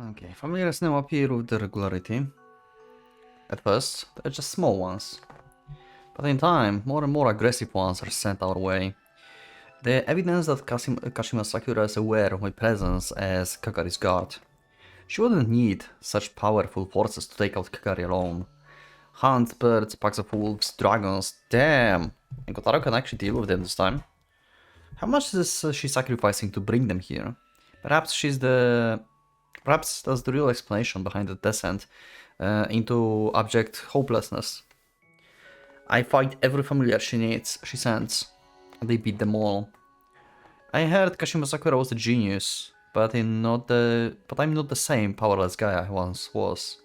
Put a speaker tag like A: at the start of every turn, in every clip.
A: Okay, familiars now appear with regularity. At first, they're just small ones. But in time, more and more aggressive ones are sent our way. The evidence that Kashima Sakura is aware of my presence as Kagari's guard. She wouldn't need such powerful forces to take out Kagari alone. Hunt, birds, packs of wolves, dragons, damn! And Kotaro can actually deal with them this time. How much is she sacrificing to bring them here? Perhaps that's the real explanation behind the descent into abject hopelessness. I fight every familiar she sends, and they beat them all. I heard Kashima Sakura was a genius, but I'm not the same powerless guy I once was.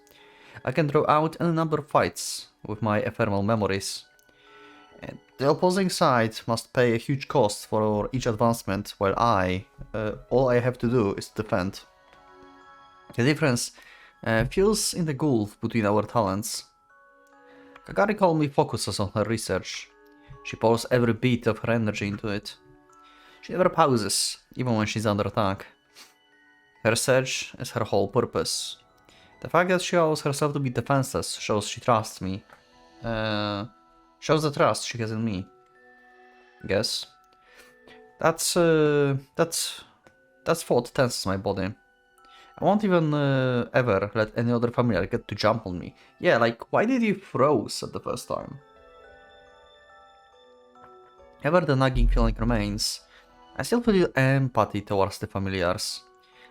A: I can draw out any number of fights with my ephemeral memories. And the opposing side must pay a huge cost for each advancement, while all I have to do is defend. The difference feels in the gulf between our talents. Kagari calmly focuses on her research. She pours every bit of her energy into it. She never pauses, even when she's under attack. Her research is her whole purpose. The fact that she allows herself to be defenseless shows she trusts me. Shows the trust she has in me. I guess. That's thought tenses my body. I won't even ever let any other familiar get to jump on me. Yeah, like, why did you froze at the first time? Ever the nagging feeling remains, I still feel empathy towards the familiars.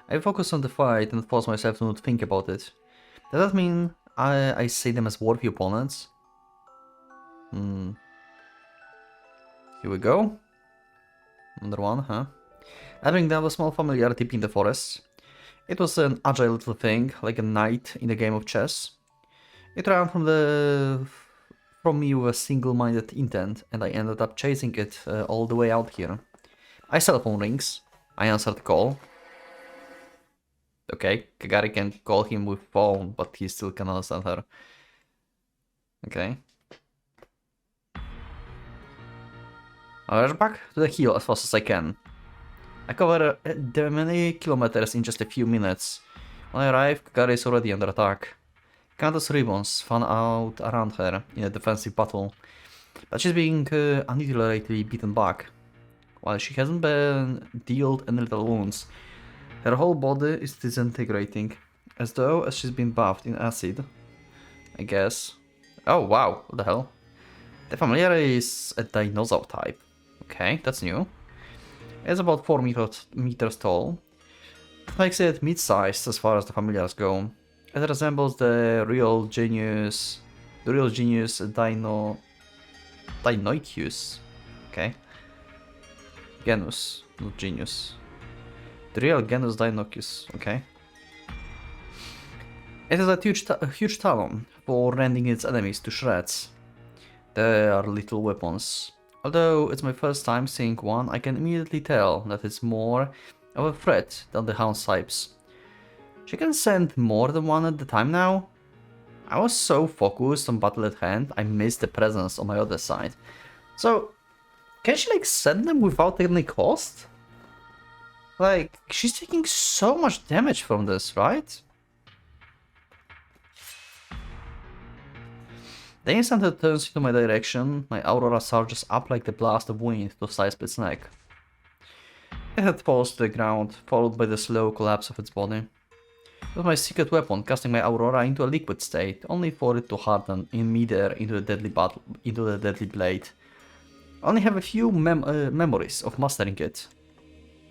A: I focus on the fight and force myself to not think about it. Does that mean I see them as worthy opponents? Here we go. Another one, huh? Having down a small familiar deep in the forest. It was an agile little thing, like a knight in a game of chess. It ran from me with a single-minded intent, and I ended up chasing it all the way out here. I cell phone rings. I answered the call. Okay, Kagari can call him with phone, but he still can understand her. Okay. I rush back to the hill as fast as I can. I cover the many kilometers in just a few minutes. When I arrive, Kagari is already under attack. Countless ribbons fan out around her in a defensive battle, but she's being unadulteratedly beaten back. While she hasn't been dealt any little wounds, her whole body is disintegrating, as though she's been bathed in acid. I guess. Oh wow, what the hell? The familiar is a dinosaur type. Okay, that's new. It's about 4 meters tall. That makes it mid-sized as far as the familiars go. It resembles the real genius Dinoicus. Okay. Genus, not genius. The real genus Dinoicus, okay. It has a huge talon for rending its enemies to shreds. They are little weapons. Although it's my first time seeing one, I can immediately tell that it's more of a threat than the hound's types. She can send more than one at a time now? I was so focused on battle at hand, I missed the presence on my other side. So, can she like send them without any cost? Like, she's taking so much damage from this, right? The instant it turns into my direction, my aurora surges up like the blast of wind to slice its neck. It had falls to the ground, followed by the slow collapse of its body. It was my secret weapon, casting my aurora into a liquid state, only for it to harden in midair into the deadly blade. I only have a few memories of mastering it.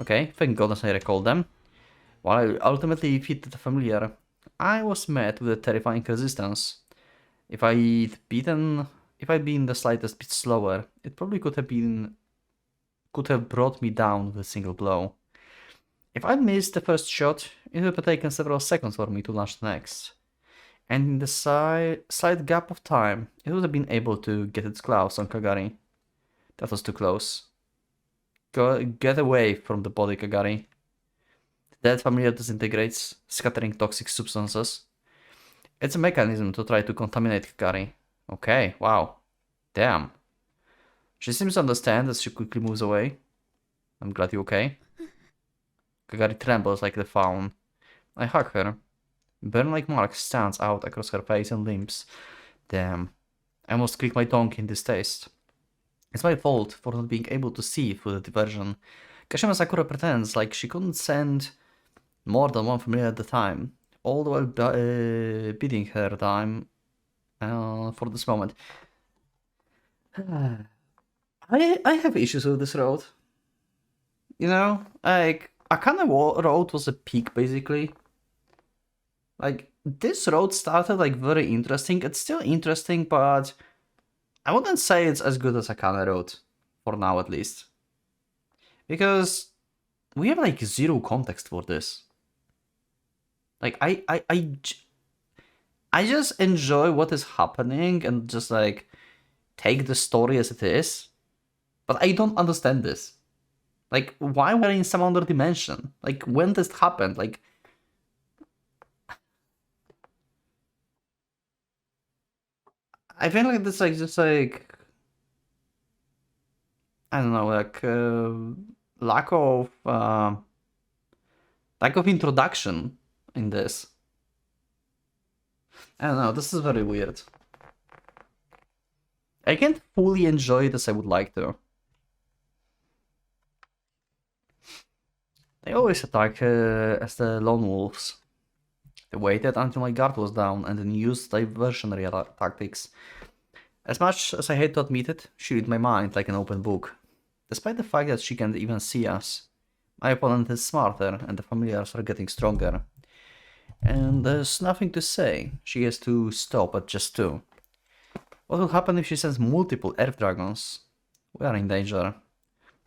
A: Okay, thank goodness I recall them. While I ultimately defeated the familiar, I was met with a terrifying resistance. If I'd been the slightest bit slower, it probably could have brought me down with a single blow. If I'd missed the first shot, it would have taken several seconds for me to launch the next. And in the slight gap of time, it would have been able to get its claws on Kagari. That was too close. Get away from the body, Kagari. The dead familiar disintegrates, scattering toxic substances. It's a mechanism to try to contaminate Kagari. Okay, wow. Damn. She seems to understand as she quickly moves away. I'm glad you're okay. Kagari trembles like the fawn. I hug her. Burn-like mark stands out across her face and limbs. Damn. I must click my tongue in distaste. It's my fault for not being able to see through the diversion. Kashima Sakura pretends like she couldn't send more than one familiar at the time, all the while bidding her time for this moment. I have issues with this road. You know, like, Akane Road was a peak, basically. Like, this road started, like, very interesting. It's still interesting, but I wouldn't say it's as good as Akane Road. For now, at least. Because we have, like, zero context for this. Like, I just enjoy what is happening and just, like, take the story as it is. But I don't understand this. Like, why we're in some other dimension? Like, when this happened? Like, I feel like this, like, just like, I don't know, like, lack of introduction in this. I don't know. This is very weird. I can't fully enjoy it as I would like to. They always attack as the lone wolves. They waited until my guard was down and then used diversionary tactics. As much as I hate to admit it, she read my mind like an open book. Despite the fact that she can't even see us, my opponent is smarter and the familiars are getting stronger. And there's nothing to say, she has to stop at just 2. What will happen if she sends multiple earth dragons? We are in danger.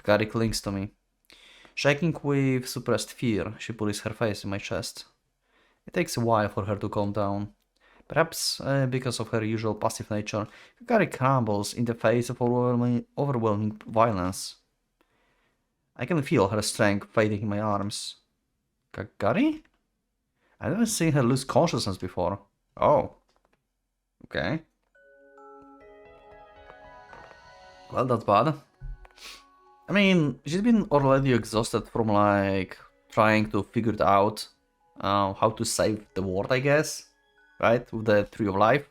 A: Kari clings to me. Shaking with suppressed fear, she pulls her face in my chest. It takes a while for her to calm down. Perhaps because of her usual passive nature, Kari crumbles in the face of overwhelming violence. I can feel her strength fading in my arms. Kari? I've never seen her lose consciousness before. Oh. Okay. Well, that's bad. I mean, she's been already exhausted from, like, trying to figure it out how to save the world, I guess. Right? With the Tree of Life.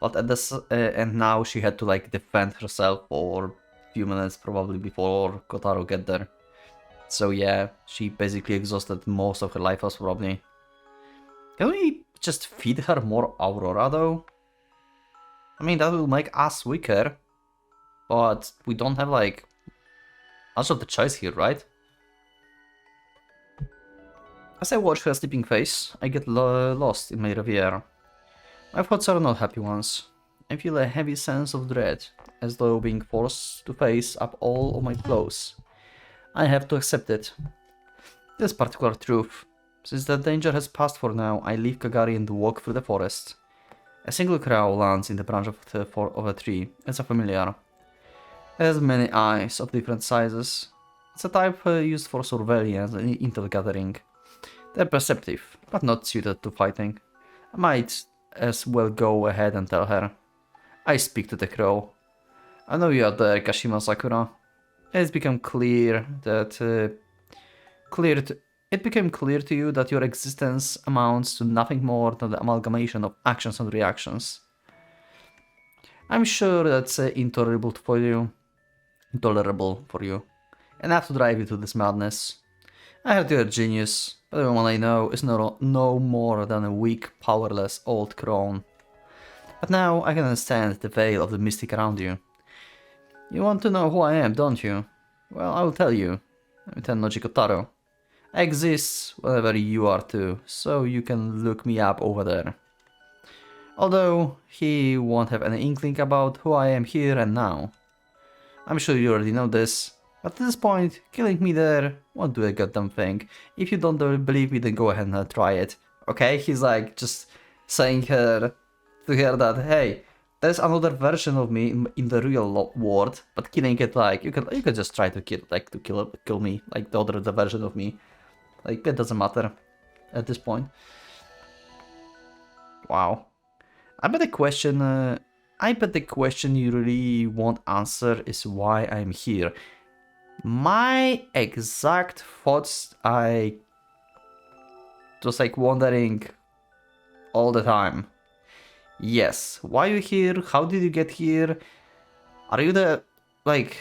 A: But at this, and now she had to, like, defend herself for a few minutes probably before Kotaro get there. So yeah, she basically exhausted most of her life force probably. Can we just feed her more Aurora though? I mean, that will make us weaker. But we don't have, like, much of the choice here, right? As I watch her sleeping face, I get lost in my reverie. My thoughts are not happy ones. I feel a heavy sense of dread, as though being forced to face up all of my flaws. I have to accept it. This particular truth. Since the danger has passed for now, I leave Kagari and walk through the forest. A single crow lands in the branch of a tree. It's a familiar. It has many eyes of different sizes. It's a type used for surveillance and intel gathering. They're perceptive, but not suited to fighting. I might as well go ahead and tell her. I speak to the crow. I know you are there, Kashima Sakura. It's become clear that it became clear to you that your existence amounts to nothing more than the amalgamation of actions and reactions. I'm sure that's intolerable for you. Enough to drive you to this madness. I heard you're a genius, but everyone I know is no more than a weak, powerless old crone. But now I can understand the veil of the mystic around you. You want to know who I am, don't you? Well, I will tell you. I'm Tennoji Kotaro. I exist wherever you are too, so you can look me up over there. Although, he won't have any inkling about who I am here and now. I'm sure you already know this, but at this point, killing me there won't do a goddamn thing. If you don't believe me, then go ahead and try it. Okay? He's like, just saying to her that, hey, there's another version of me in the real world, but killing it, like, you could just try to kill me, like the other version of me. Like, it doesn't matter at this point. Wow. I bet the question you really won't answer is why I'm here. My exact thoughts, I just like wandering all the time. Yes. Why are you here? How did you get here? Are you the, like,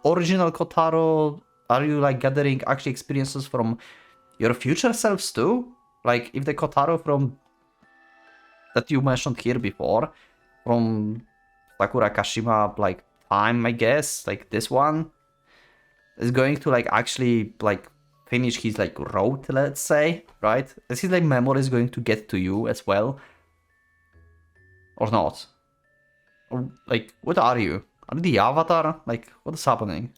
A: original Kotaro? Are you, like, gathering actually experiences from your future selves too? Like, if the Kotaro from that you mentioned here before, from Sakura Kashima, like, time, I guess, like this one, is going to, like, actually, like, finish his, like, road, let's say, right? Is his, like, memories going to get to you as well? Or not? Or, like, what are you? Are you the Avatar? Like, what is happening?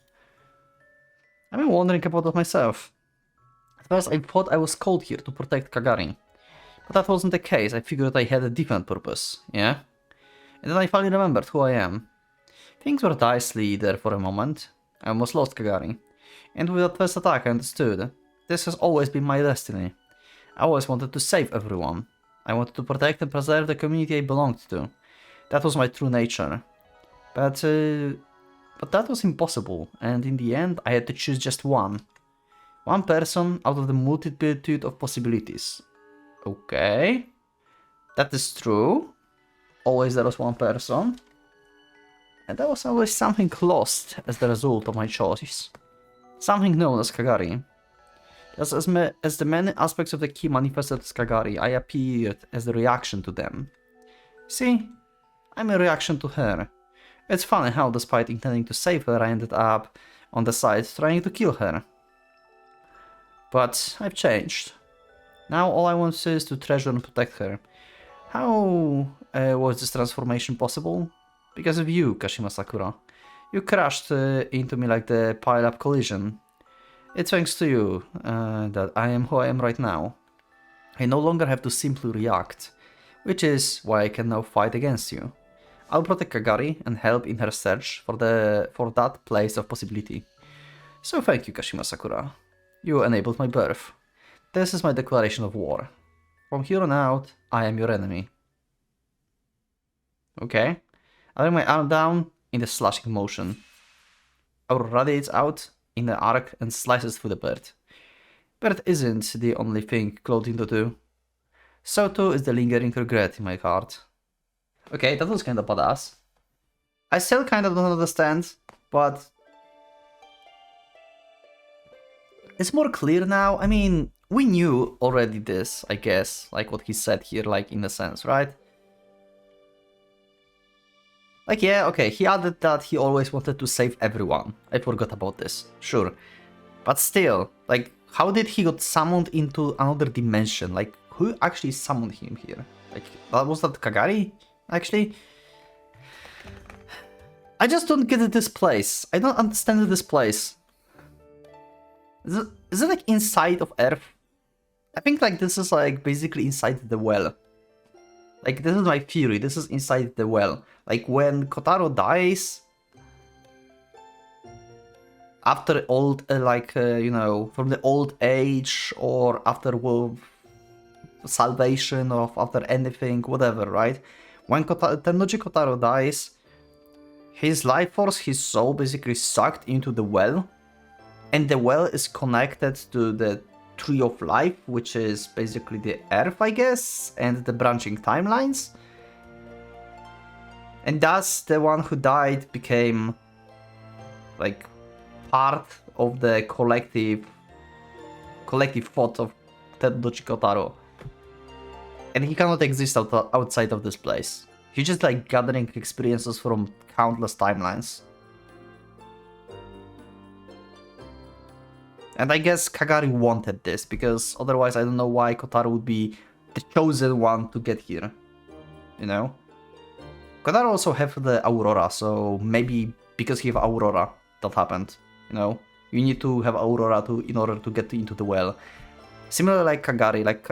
A: I've been wondering about it myself. At first, I thought I was called here to protect Kagari. But that wasn't the case. I figured I had a different purpose, yeah? And then I finally remembered who I am. Things were dicey there for a moment. I almost lost Kagari. And with that first attack, I understood. This has always been my destiny. I always wanted to save everyone. I wanted to protect and preserve the community I belonged to. That was my true nature. But that was impossible, and in the end I had to choose just one. One person out of the multitude of possibilities. Okay. That is true. Always there was one person. And there was always something lost as the result of my choice. Something known as Kagari. As the many aspects of the key manifested as Kagari, I appeared as the reaction to them. See? I'm a reaction to her. It's funny how, despite intending to save her, I ended up on the side trying to kill her. But I've changed. Now all I want is to treasure and protect her. How was this transformation possible? Because of you, Kashima Sakura. You crashed into me like the pile-up collision. It's thanks to you that I am who I am right now. I no longer have to simply react, which is why I can now fight against you. I'll protect Kagari and help in her search for that place of possibility. So thank you, Kashima Sakura. You enabled my birth. This is my declaration of war. From here on out, I am your enemy. Okay. I lay my arm down in the slashing motion. Aura radiates out in the arc and slices through the bird. But it isn't the only thing clothed into two. So too is the lingering regret in my heart. Okay, that was kind of badass. I still kind of don't understand, but it's more clear now. I mean, we knew already this, I guess, like what he said here, like in a sense, right? Like, yeah, okay, he added that he always wanted to save everyone. I forgot about this, sure. But still, like, how did he got summoned into another dimension? Like, who actually summoned him here? Like, was that Kagari, actually? I just don't get this place. I don't understand this place. Is it like inside of Earth? I think like this is like basically inside the well. Like, this is my theory, this is inside the well. Like, when Kotaro dies, after old, you know, from the old age, or after salvation, or after anything, whatever, right? When Tennoji Kotaro dies, his life force, his soul, basically sucked into the well, and the well is connected to the Tree of Life, which is basically the Earth, I guess, and the branching timelines. And thus, the one who died became, like, part of the collective thought of Tennoji Kotaro. And he cannot exist outside of this place. He's just, like, gathering experiences from countless timelines. And I guess Kagari wanted this, because otherwise I don't know why Kotaro would be the chosen one to get here. You know? Kotaro also have the Aurora, so maybe because he have Aurora, that happened. You know? You need to have Aurora in order to get into the well. Similar like Kagari, like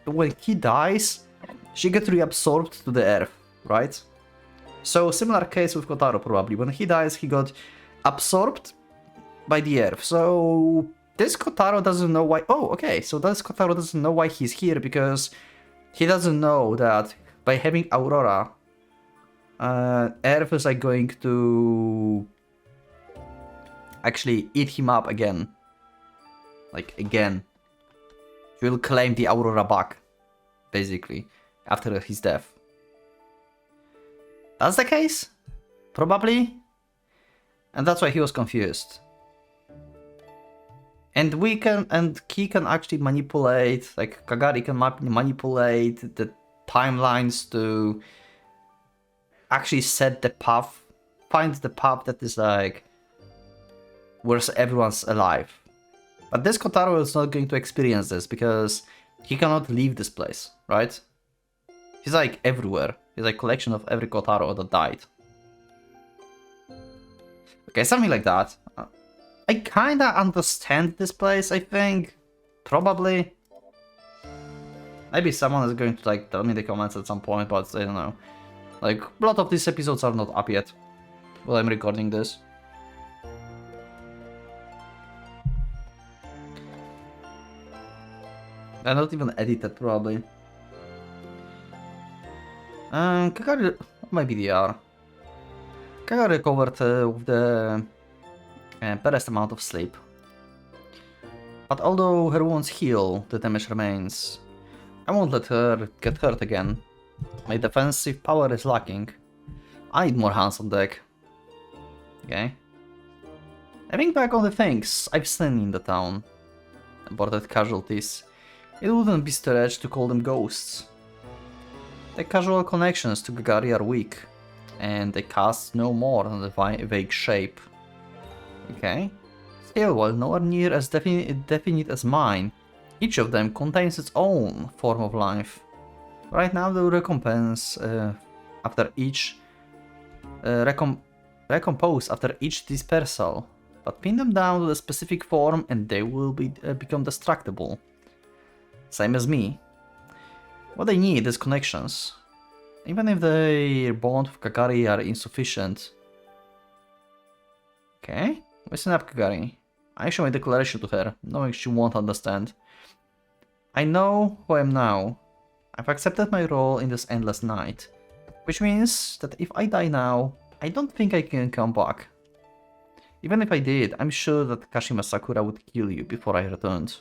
A: when he dies, she gets reabsorbed to the earth, right? So similar case with Kotaro probably. When he dies, he got absorbed by the earth. So this Kotaro doesn't know why. Oh, okay. So this Kotaro doesn't know why he's here, because he doesn't know that by having Aurora, Earth is like going to actually eat him up again. Like again. he will claim the Aurora back, basically, after his death. That's the case? Probably. And that's why he was confused. And he can actually manipulate, like Kagari can manipulate the timelines to actually set the path, find the path that is like where everyone's alive. But this Kotaro is not going to experience this because he cannot leave this place, right? He's like everywhere. He's like a collection of every Kotaro that died. Okay, something like that. I kinda understand this place, I think. Probably. Maybe someone is going to like tell me in the comments at some point, but I don't know. Like, a lot of these episodes are not up yet while I'm recording this. They're not even edited, probably. Kagari... Maybe they are. Kagari recovered with the best amount of sleep. But although her wounds heal, the damage remains. I won't let her get hurt again. My defensive power is lacking. I need more hands on deck. Okay. I think back on the things I've seen in the town. Aborted casualties. It wouldn't be stretched to call them ghosts. The casual connections to Kagari are weak, and they cast no more than the vague shape. Okay. Still, while nowhere near as definite as mine, each of them contains its own form of life. Right now, the recompense after each recompose after each dispersal, but pin them down to a specific form and they will become destructible. Same as me. What they need is connections. Even if their bond with Kagari are insufficient. Okay, listen up, Kagari. I show my declaration to her, knowing she won't understand. I know who I am now. I've accepted my role in this endless night. Which means that if I die now, I don't think I can come back. Even if I did, I'm sure that Kashima Sakura would kill you before I returned.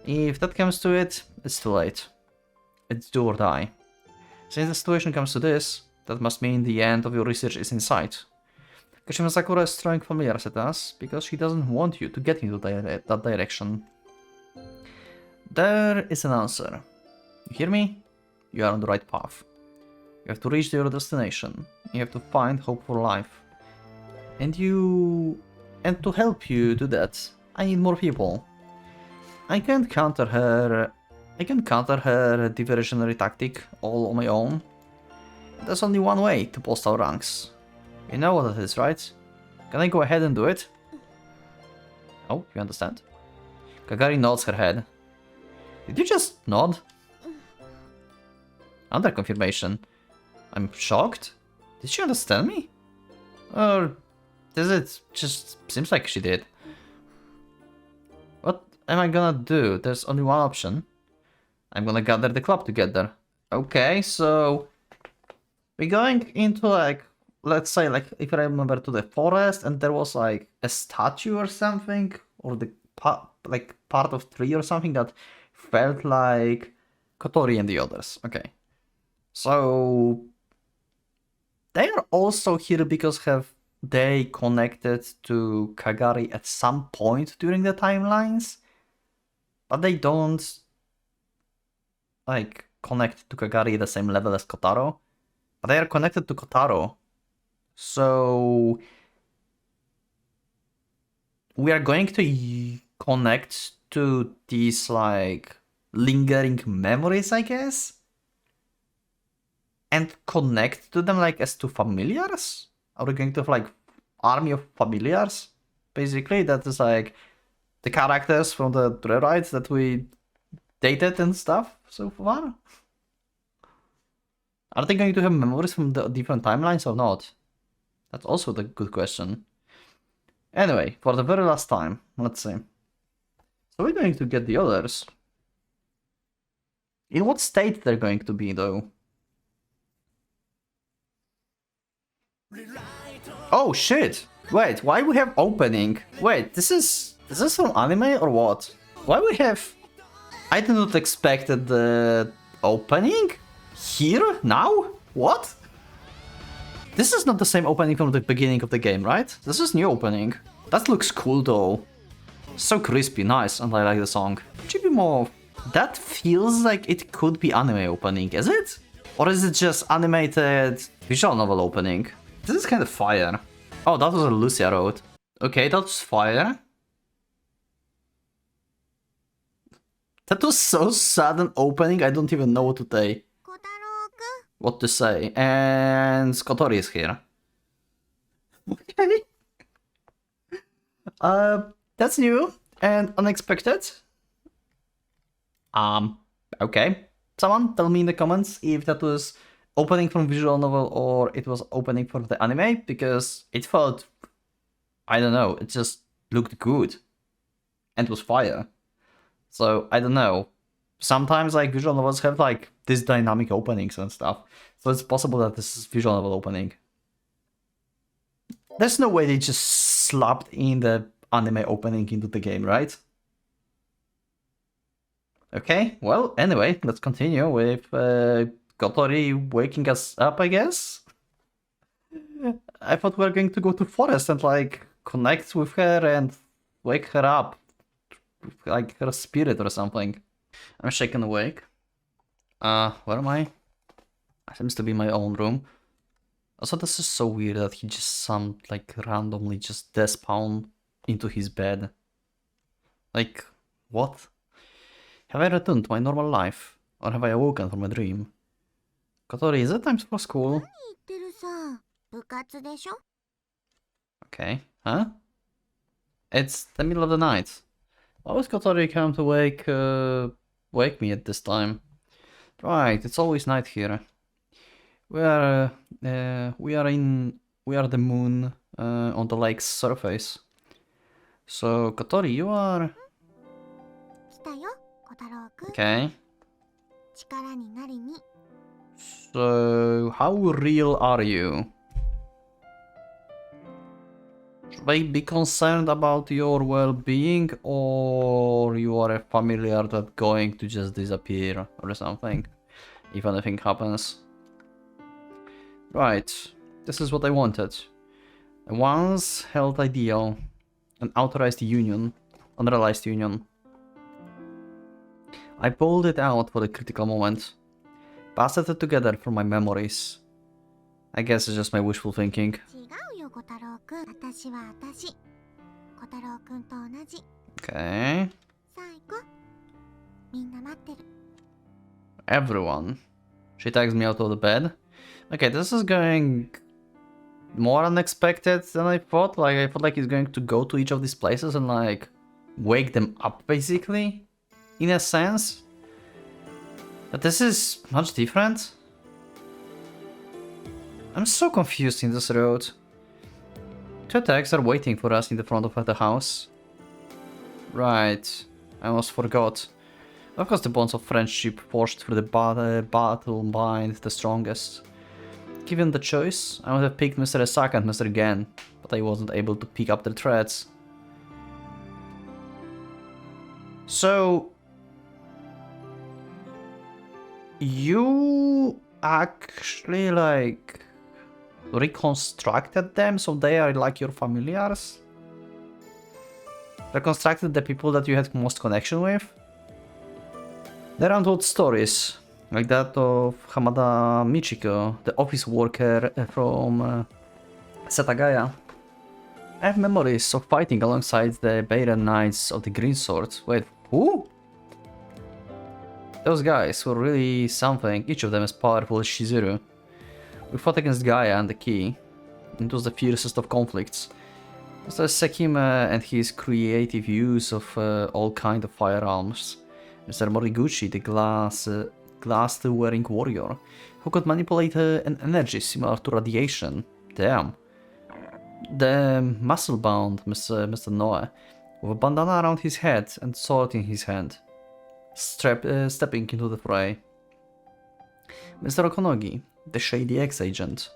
A: If that comes to it, it's too late. It's do or die. Since the situation comes to this, that must mean the end of your research is in sight. Kashima Sakura is throwing familiars at us because she doesn't want you to get into that direction. There is an answer. You hear me? You are on the right path. You have to reach your destination. You have to find hope for life. And to help you do that, I need more people. I can't counter her diversionary tactic all on my own. There's only one way to boost our ranks. You know what it is, right? Can I go ahead and do it? Oh, you understand? Kagari nods her head. Did you just nod? Under confirmation. I'm shocked. Did she understand me? Or does it just seems like she did? What am I gonna do? There's only one option. I'm gonna gather the club together. Okay, so we're going into like, let's say like, if I remember, to the forest, and there was like a statue or something, or the part of tree or something that felt like Kotori and the others. Okay, so they are also here because have they connected to Kagari at some point during the timelines, but they don't like connect to Kagari at the same level as Kotaro, but they are connected to Kotaro. So we are going to connect to these like lingering memories, I guess, and connect to them like as to familiars. Are we going to have like army of familiars? Basically, that is like the characters from the rides that we dated and stuff so far. Are they going to have memories from the different timelines or not? That's also the good question. Anyway, for the very last time, let's see. So we're going to get the others. In what state they're going to be, though? Oh shit! Wait, why we have opening? Wait, this is from anime or what? Why we have I did not expect the opening here now. What? This is not the same opening from the beginning of the game, right? This is new opening. That looks cool though. So crispy, nice, and I like the song. Chibi more. That feels like it could be anime opening, is it? Or is it just animated visual novel opening? This is kind of fire. Oh, that was a Lucia Road. Okay, that's fire. That was so sudden opening, I don't even know what to say. What to say. And Skotori is here. Okay. That's new and unexpected. Okay. Someone tell me in the comments if that was opening from visual novel or it was opening from the anime, because it felt, I don't know, it just looked good and was fire. So I don't know. Sometimes like visual novels have like this dynamic openings and stuff. So it's possible that this is visual novel opening. There's no way they just slapped in the anime opening into the game, right? Okay, well, anyway, let's continue with Kotori waking us up, I guess? I thought we were going to go to forest and like connect with her and wake her up. Like her spirit or something. I'm shaken awake. Where am I? It seems to be my own room. Also, this is so weird that he just like randomly just despawn into his bed. Like, what? Have I returned to my normal life? Or have I awoken from a dream? Kotori, is it time for school? Okay, huh? It's the middle of the night. Why would Kotori come to wake me at this time? Right, it's always night here. We are the moon on the lake's surface. So Kotori, you are... Okay. So how real are you? Should I be concerned about your well-being, or you are a familiar that's going to just disappear or something if anything happens? Right, this is what I wanted. A once held ideal, an authorized union, unrealized union. I pulled it out for the critical moment, pasted it together from my memories. I guess it's just my wishful thinking. Okay. Everyone. She takes me out of the bed. Okay, this is going more unexpected than I thought. Like, I thought like he's going to go to each of these places and like wake them up, basically, in a sense. But this is much different. I'm so confused in this road. Two attacks are waiting for us in the front of the house. Right, I almost forgot. Of course, the bonds of friendship forged through the battle bind the strongest. Given the choice, I would have picked Mr. Asaka and Mr. Gen, but I wasn't able to pick up their threads. So... you actually, like, reconstructed them so they are like your familiars? Reconstructed the people that you had most connection with? They're untold stories, like that of Hamada Michiko, the office worker from Setagaya. I have memories of fighting alongside the Bayran Knights of the Green Sword. Wait, who? Those guys were really something, each of them as powerful as Shizuru. We fought against Gaia and the Key. It was the fiercest of conflicts. Mr. Sekime and his creative use of all kinds of firearms. Mr. Moriguchi, the glass-wearing warrior, who could manipulate an energy similar to radiation. Damn. The muscle-bound Mr. Noe, with a bandana around his head and sword in his hand, stepping into the fray. Mr. Okonogi, the shady ex-agent.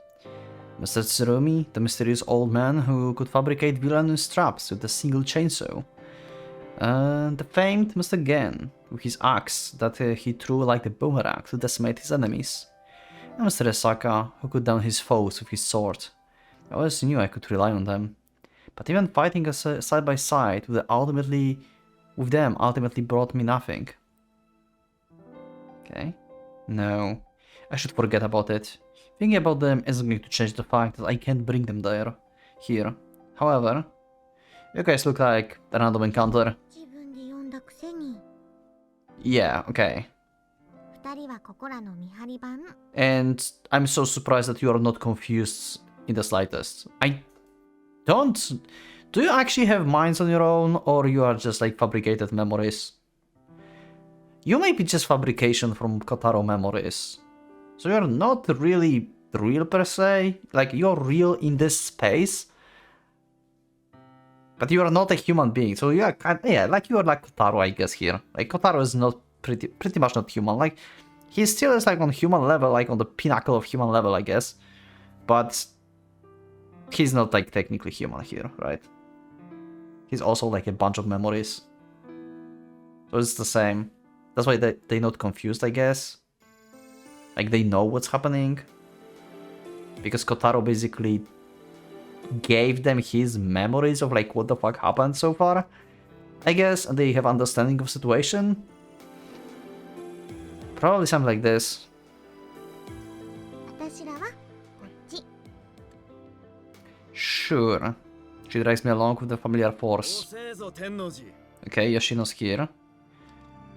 A: Mr. Tsurumi, the mysterious old man who could fabricate villainous traps with a single chainsaw. The famed Mr. Gen, with his axe that he threw like a boomerang to decimate his enemies. And Mr. Esaka, who cut down his foes with his sword. I always knew I could rely on them. But even fighting us side by side with them ultimately brought me nothing. Okay. No. I should forget about it. Thinking about them isn't going to change the fact that I can't bring them here. However, you guys look like a random encounter. Yeah, okay. And I'm so surprised that you are not confused in the slightest. Do you actually have minds on your own, or you are just like fabricated memories? You may be just fabrication from Kotaro memories. So you're not really real per se. Like, you're real in this space, but you are not a human being. So you are like you are like Kotaro, I guess, here. Like, Kotaro is not pretty much not human. Like, he still is like on human level, like on the pinnacle of human level, I guess. But he's not like technically human here, right? He's also like a bunch of memories. So it's the same. That's why they're not confused, I guess. Like, they know what's happening. Because Kotaro basically gave them his memories of like what the fuck happened so far, I guess, and they have understanding of situation. Probably something like this. Sure. She drags me along with the familiar force. Okay, Yoshino's here.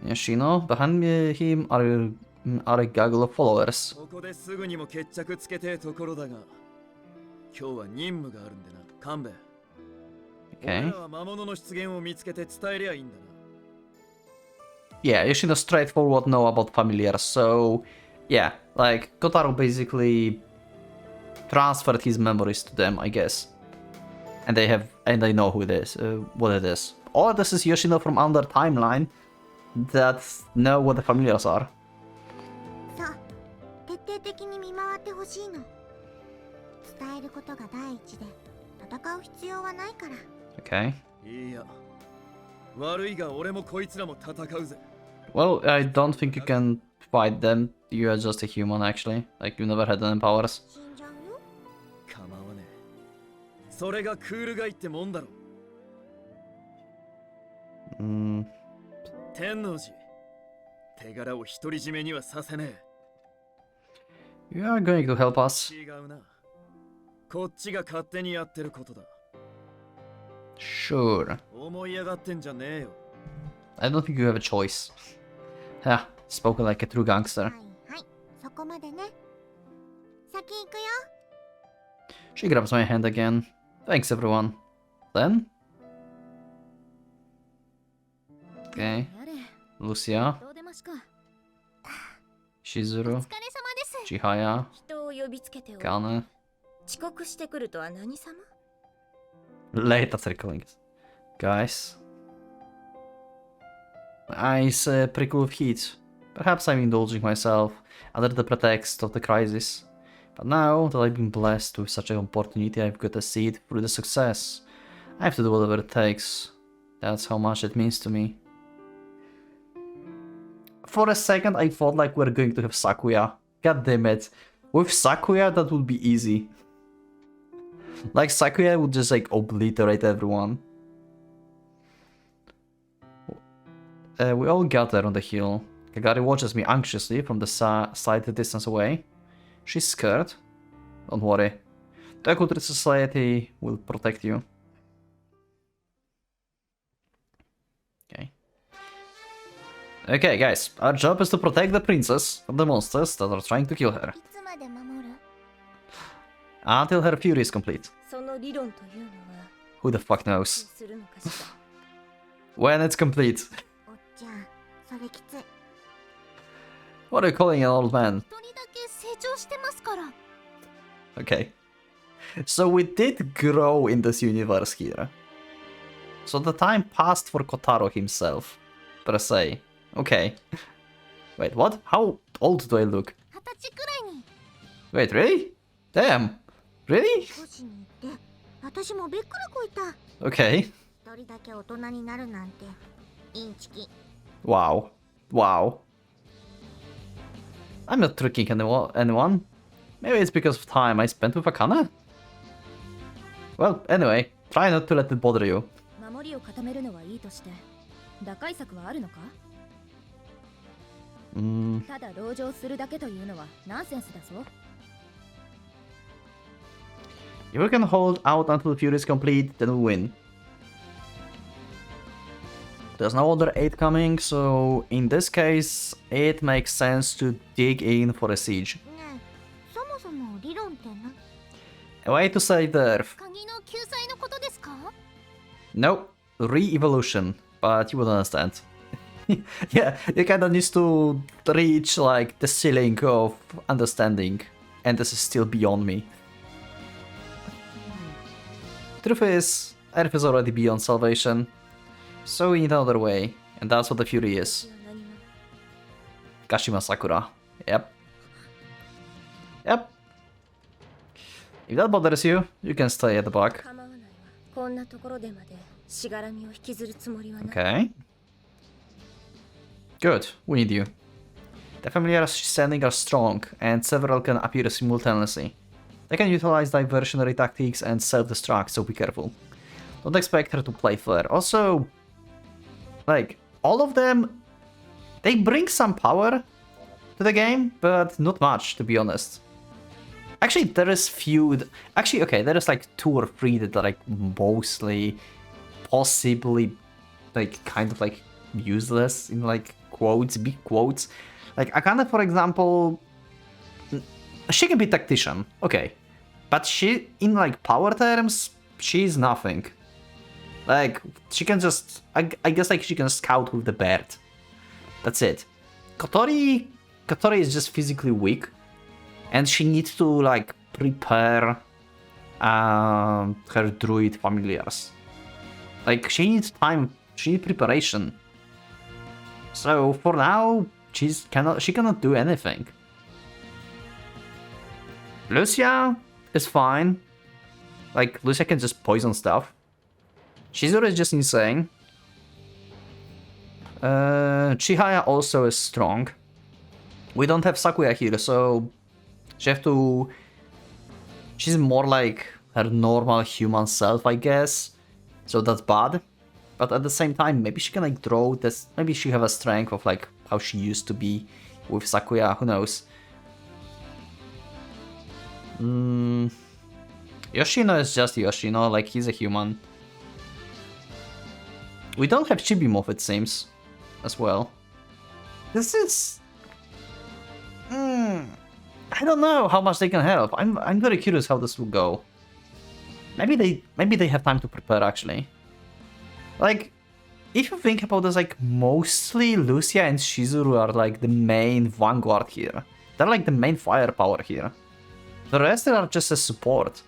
A: Yoshino, behind him are a gaggle of followers. Okay. Yeah, Yoshino straightforward know about familiars, so yeah, like Kotaro basically transferred his memories to them, I guess. And they know who it is, what it is. Or this is Yoshino from another timeline that know what the familiars are. Okay. Well, I don't think you can fight them. You are just a human, actually. Like, you never had any powers. You are going to help us. Sure. I don't think you have a choice. Yeah, spoken like a true gangster. She grabs my hand again. Thanks, everyone. Then? Okay. Lucia. Shizuru. Chihaya. Kane. Late after calling. Guys. My eyes prickle with heat. Perhaps I'm indulging myself under the pretext of the crisis. But now that I've been blessed with such an opportunity, I've got to see it through the success. I have to do whatever it takes. That's how much it means to me. For a second, I thought like we're going to have Sakuya. God damn it. With Sakuya, that would be easy. Like, Sakuya would just like obliterate everyone. We all gather on the hill. Kagari watches me anxiously from the slight distance away. She's scared. Don't worry. The Occult Society will protect you. Okay. Okay, guys. Our job is to protect the princess from the monsters that are trying to kill her. Until her fury is complete. Who the fuck knows? When it's complete. What are you calling an old man? Okay. So we did grow in this universe here. So the time passed for Kotaro himself, per se. Okay. Wait, what? How old do I look? Wait, really? Damn. Really? Okay. Wow. Wow. I'm not tricking anyone. Maybe it's because of time I spent with Akana? Well, anyway, try not to let it bother you. If we can hold out until the Fury is complete, then we win. There's no other aid coming, so in this case, it makes sense to dig in for a siege. A way to save the Earth. No, re-evolution, but you would understand. Yeah, you kinda need to reach like the ceiling of understanding, and this is still beyond me. Truth is, Earth is already beyond salvation, so we need another way, and that's what the Fury is. Kashima Sakura. Yep. Yep. If that bothers you, you can stay at the back. Okay. Good, we need you. The familiars she's sending are strong, and several can appear simultaneously. They can utilize diversionary tactics and self-destruct, so be careful. Don't expect her to play fair. Also, like, all of them, they bring some power to the game, but not much, to be honest. Actually, there is few... Actually, okay, there is like 2 or 3 that are like mostly, possibly, like, kind of like useless in like quotes, big quotes. Like, Akane, for example, she can be tactician, okay. But she, in like power terms, she's nothing. Like, she can just... I guess like she can scout with the bird. That's it. Kotori is just physically weak. And she needs to like prepare her druid familiars. Like, she needs time, she needs preparation. So for now, she cannot do anything. Lucia is fine. Like, Lucia can just poison stuff. Shizuru is just insane. Chihaya also is strong. We don't have Sakuya here, so she's more like her normal human self, I guess. So that's bad. But at the same time, maybe she can like draw this. Maybe she have a strength of like how she used to be with Sakuya. Who knows? Yoshino is just Yoshino. Like, he's a human. We don't have Chibimov, it seems, as well. This is... I don't know how much they can help. I'm very curious how this will go. Maybe they have time to prepare, actually. Like, if you think about this, like, mostly Lucia and Shizuru are like the main vanguard here. They're like the main firepower here. The rest are just a support.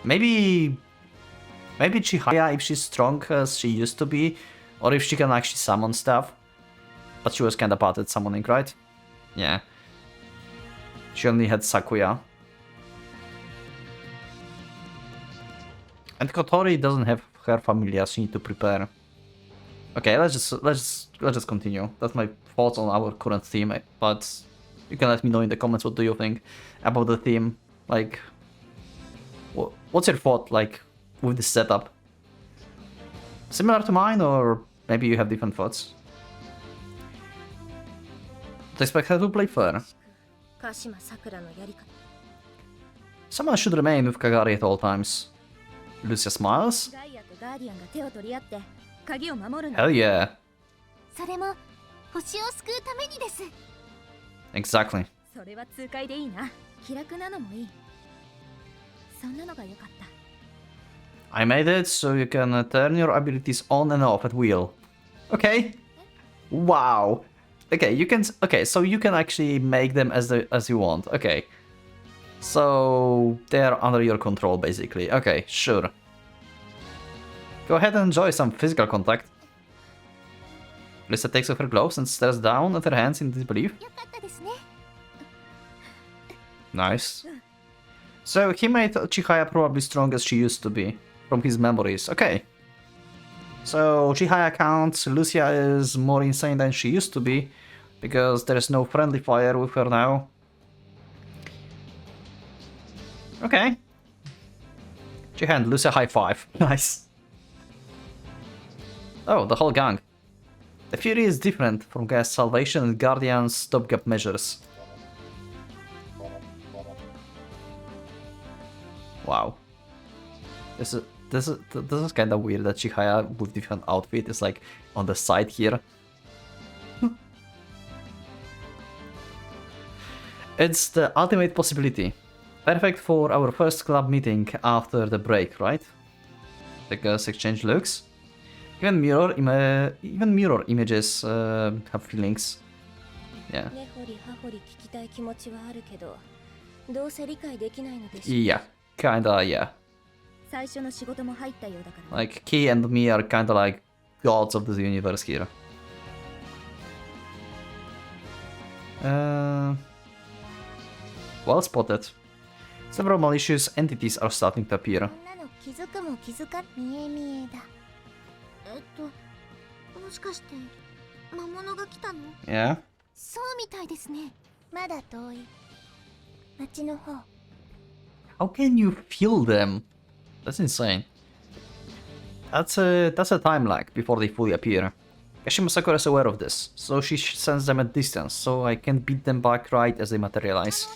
A: Maybe Chihaya, if she's strong as she used to be, or if she can actually summon stuff. But she was kinda bad at summoning, right? Yeah. She only had Sakuya. And Kotori doesn't have her familiar, she need to prepare. Okay, let's just continue. That's my thoughts on our current theme, but you can let me know in the comments what do you think about the theme. Like, what's your thought, like, with this setup? Similar to mine, or maybe you have different thoughts? I expect her to play fair. Someone should remain with Kagari at all times. Lucia smiles. Hell yeah. Exactly. I made it so you can turn your abilities on and off at will. Okay. Wow. Okay, you can. Okay, so you can actually make them as you want. Okay. So they're under your control, basically. Okay, sure. Go ahead and enjoy some physical contact. Lisa takes off her gloves and stares down at her hands in disbelief. Nice. So he made Chihaya probably strong as she used to be, from his memories. Okay. So Chihaya counts, Lucia is more insane than she used to be, because there is no friendly fire with her now. Okay. Chihaya and Lucia high five. Nice. Oh, the whole gang. The Fury is different from Gaia's Salvation and Guardian's stopgap measures. Wow. This is kind of weird that Chihaya with different outfit is like on the side here. It's the ultimate possibility. Perfect for our first club meeting after the break, right? The girls exchange looks. Even mirror images have feelings. Yeah. Yeah, kinda, yeah. Like, Key and me are kinda like gods of the universe here. Well spotted. Several malicious entities are starting to appear. Yeah? How can you feel them? That's insane. That's a time lag before they fully appear. Kashima Sakura is aware of this, so she sends them at distance, so I can beat them back right as they materialize.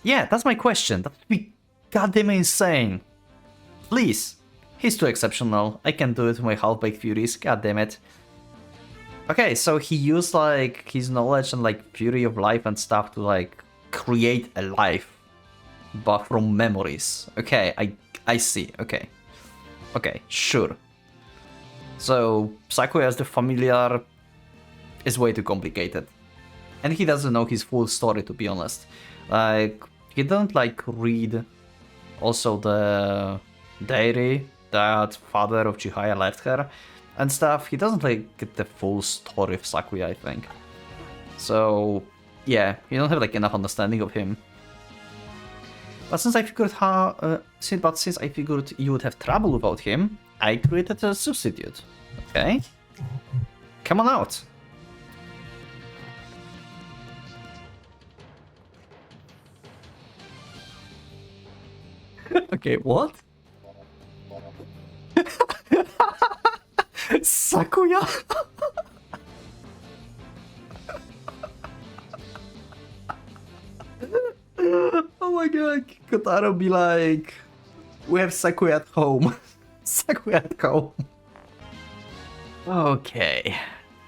A: Yeah, that's my question. That would be goddamn insane. Please. He's too exceptional. I can do it with my half-baked furies. God damn it. Okay, so he used like his knowledge and like fury of life and stuff to like create a life, but from memories. Okay, I see. Okay, okay, sure. So Sakuya as the familiar is way too complicated, and he doesn't know his full story, to be honest. Like, he don't like read also the diary that father of Chihaya left her and stuff. He doesn't like get the full story of Sakuya, I think. So yeah, you don't have like enough understanding of him. But since I figured since I figured you would have trouble without him, I created a substitute. Okay, come on out. Okay, what? Sakuya? Oh my god, Kotaro be like, we have Sakuya at home. Sakuya at home. Okay.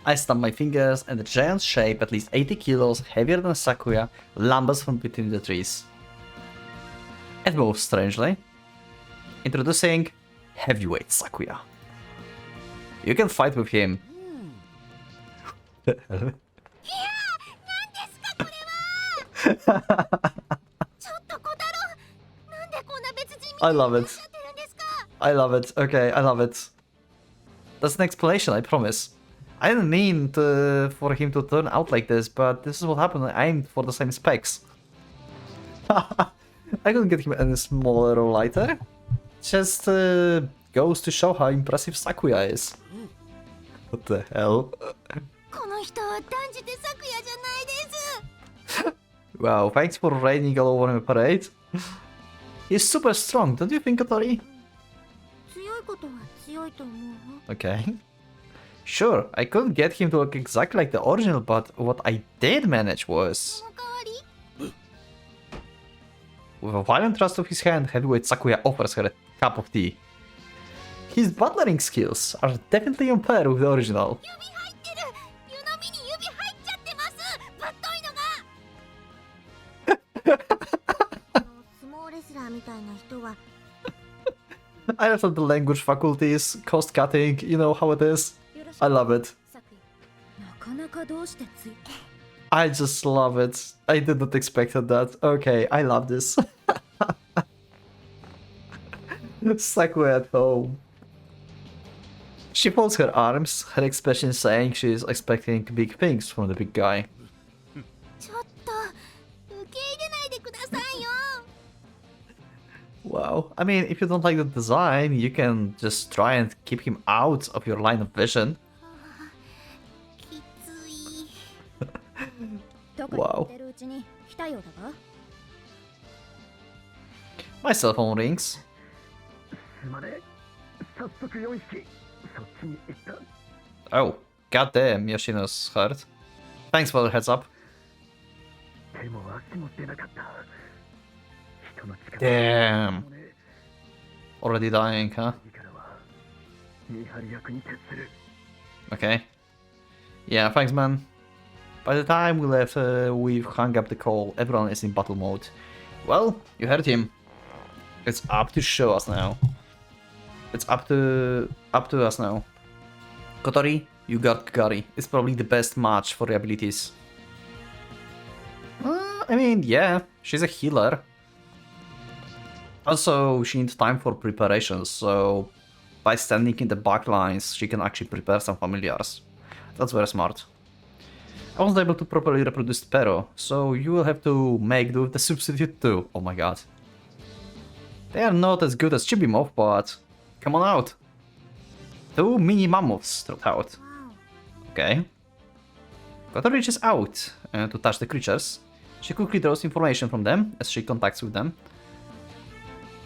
A: I snap my fingers and a giant shape, at least 80 kilos, heavier than Sakuya, lumbers from between the trees. It moves strangely. Introducing heavyweight Sakuya. You can fight with him. I love it. I love it. Okay, I love it. That's an explanation, I promise. I didn't mean for him to turn out like this, but this is what happened. I aimed for the same specs. I couldn't get him any smaller or lighter. Just goes to show how impressive Sakuya is. What the hell? Wow, thanks for raining all over my parade. He's super strong, don't you think, Kotori? Okay. Sure, I couldn't get him to look exactly like the original, but what I did manage was... With a violent thrust of his hand, heavyweight Sakuya offers her a cup of tea. His butlering skills are definitely on par with the original. I love the language faculties, cost cutting, you know how it is. I love it. I just love it. I did not expect that. Okay, I love this. Sakuya at home. She folds her arms, her expression saying she is expecting big things from the big guy. Wow. I mean, if you don't like the design, you can just try and keep him out of your line of vision. Wow. My cell phone rings. Oh, goddamn, Yoshino's hurt. Thanks for the heads up. Damn. Already dying, huh? Okay. Yeah, thanks, man. By the time we've hung up the call, everyone is in battle mode. Well, you heard him. It's up to show us now. It's up to us now. Kotori, you got Kagari. It's probably the best match for your abilities. I mean, yeah, she's a healer. Also, she needs time for preparations, so by standing in the back lines, she can actually prepare some familiars. That's very smart. I wasn't able to properly reproduce Pero, so you will have to make do with the substitute too. Oh my god. They are not as good as Chibimov, but come on out. 2 mini mammoths dropped out. Okay. Kotori reaches out to touch the creatures. She quickly draws information from them as she contacts with them.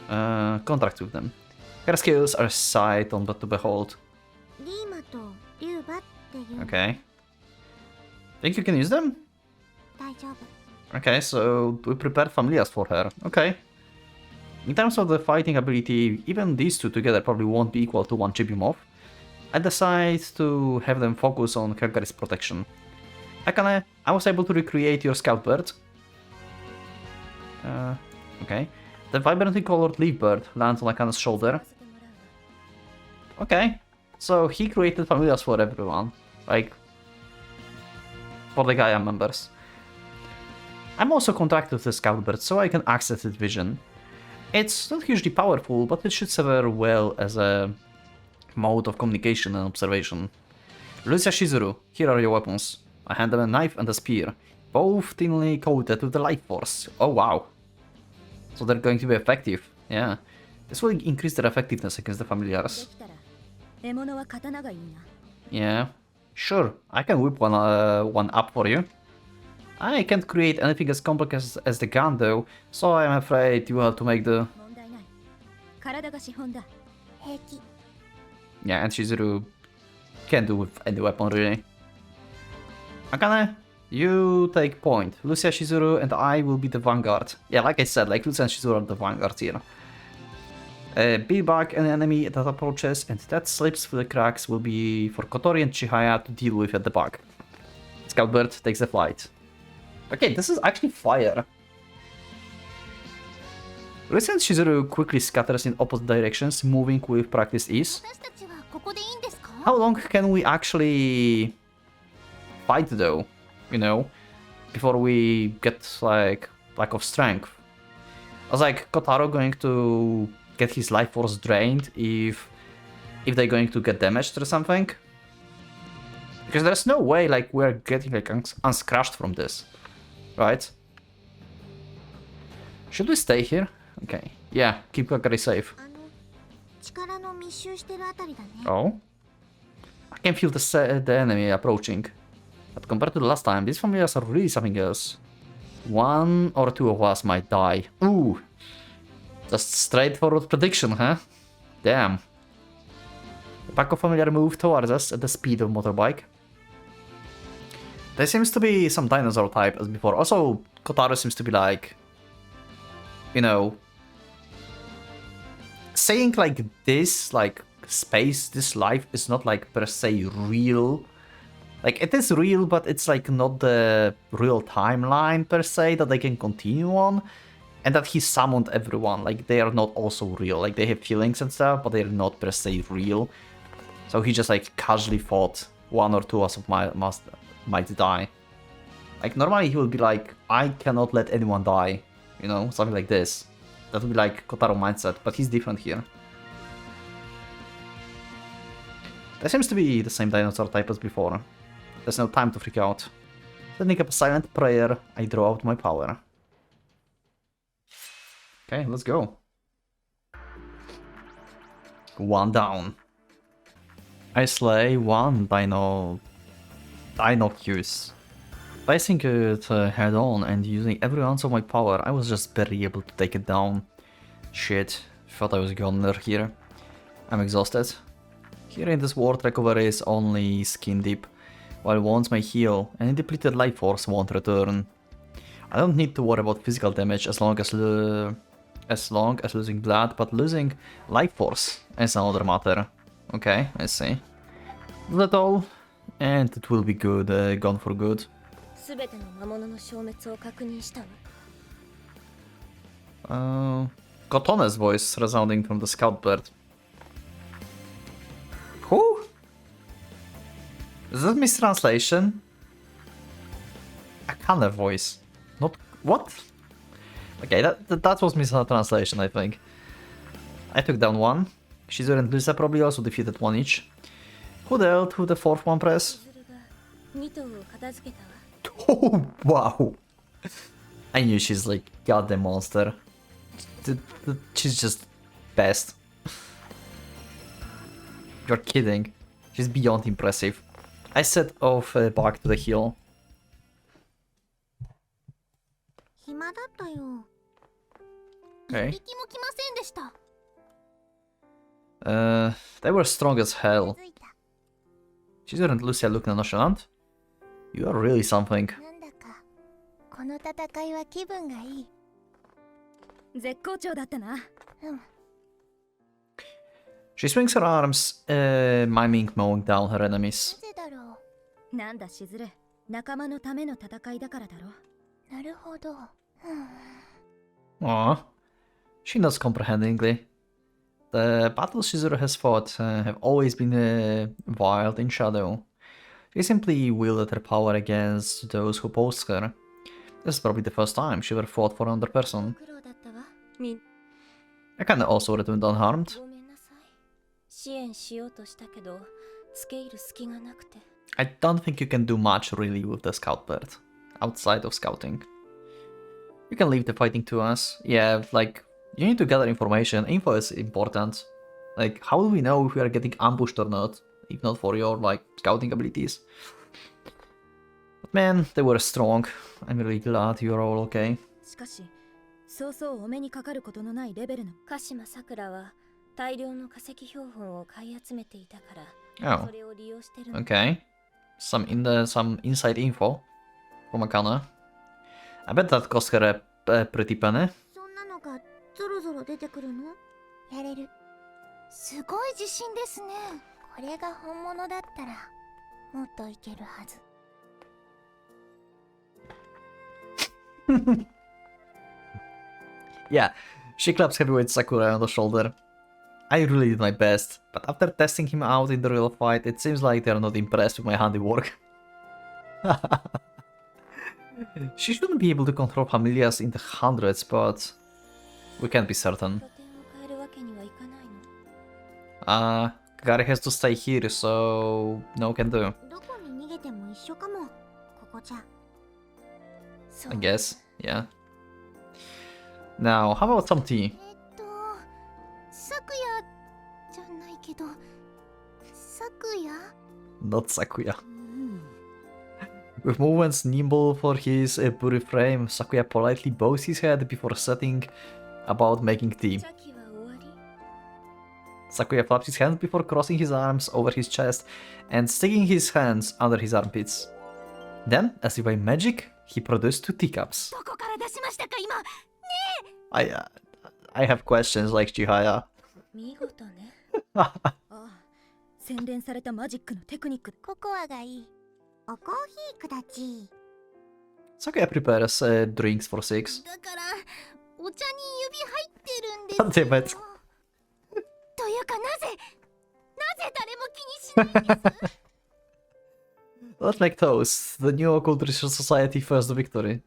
A: Her skills are sight on but to behold. Okay. Think you can use them? Okay, so we prepared familiars for her. Okay. In terms of the fighting ability, even these two together probably won't be equal to one Chibimov. I decide to have them focus on Kagari's protection. Akane, I was able to recreate your scout bird. Okay. The vibrantly colored leaf bird lands on Akane's shoulder. Okay. So he created familiars for everyone. Like, for the Gaia members. I'm also contracted with the scout bird, so I can access its vision. It's not hugely powerful, but it should serve well as a mode of communication and observation. Lucia Shizuru, here are your weapons. I hand them a knife and a spear, both thinly coated with the life force. Oh wow. So they're going to be effective, yeah. This will increase their effectiveness against the familiars. Yeah, sure, I can whip one up for you. I can't create anything as complex as the gun though, so I'm afraid you will have to make the... Yeah, and Shizuru can't do with any weapon really. Akane, you take point. Lucia, Shizuru, and I will be the vanguard. Yeah, like I said, like Lucia and Shizuru are the vanguard here. Beat back an enemy that approaches, and that slips through the cracks will be for Kotori and Chihaya to deal with at the back. Scoutbird takes the flight. Okay, this is actually fire. Lucia and Shizuru quickly scatters in opposite directions, moving with practiced ease. How long can we actually fight though, you know, before we get like lack of strength? I was like, Kotaro going to get his life force drained if they're going to get damaged or something? Because there's no way like we're getting like unscratched from this, right? Should we stay here? Okay, yeah, keep Kagari safe. Oh? I can feel the enemy approaching. But compared to the last time, these familiars are really something else. 1 or 2 of us might die. Ooh! Just straightforward prediction, huh? Damn. The pack of familiar move towards us at the speed of motorbike. There seems to be some dinosaur type as before. Also, Kotaro seems to be like... You know... Saying like this, like space, this life is not like per se real. Like it is real, but it's like not the real timeline per se that they can continue on. And that he summoned everyone, like they are not also real. Like they have feelings and stuff, but they're not per se real. So he just like casually thought 1 or 2 of us might die. Like normally he would be like, I cannot let anyone die, you know, something like this. That would be like Kotaro mindset, but he's different here. There seems to be the same dinosaur type as before. There's no time to freak out. Setting up a silent prayer, I draw out my power. Okay, let's go. One down. I slay one Dinocuous. Facing it head on and using every ounce of my power, I was just barely able to take it down. Shit, thought I was gone here. I'm exhausted. Here in this world, recovery is only skin deep, while wounds may heal and depleted life force won't return. I don't need to worry about physical damage as long as losing blood, but losing life force is another matter. Okay, I see. That's all, and it will be good, gone for good. Kotone's voice resounding from the scout bird. Who? Is that mistranslation? Akane voice. Not what? Okay, that was mistranslation, I think. I took down one. Shizuru and Lisa probably also defeated one each. Who dealt with the fourth one, press? Oh, wow. I knew she's like goddamn monster. She's just best. You're kidding. She's beyond impressive. I set off back to the hill. Okay. They were strong as hell. Shizuru and Lucia look nonchalant. You are really something. She swings her arms, miming mowing down her enemies. Aww. She nods comprehendingly. The battles Shizuru has fought have always been wild in shadow. She simply wielded her power against those who opposed her. This is probably the first time she ever fought for another person. Akane also returned unharmed. I don't think you can do much really with the scout bird, outside of scouting. You can leave the fighting to us. Yeah, like, you need to gather information. Info is important. Like, how do we know if we are getting ambushed or not, if not for your, like, scouting abilities? But man, they were strong. I'm really glad you're all okay. Oh, okay. Some inside info from Akane. I bet that cost her a pretty penny. Yeah, she claps heavyweight Sakura on the shoulder. I really did my best, but after testing him out in the real fight, it seems like they are not impressed with my handiwork. She shouldn't be able to control familiars in the hundreds, but we can't be certain. Gary has to stay here, so no can do. I guess, yeah. Now, how about some tea? Not Sakuya. With movements nimble for his buried frame, Sakuya politely bows his head before setting about making tea. Sakuya flaps his hands before crossing his arms over his chest and sticking his hands under his armpits. Then, as if by magic, he produced 2 teacups. I have questions like Chihaya. Sakuya prepares drinks for 6. God damn it. Let's make toast. The new Occult Research Society first victory.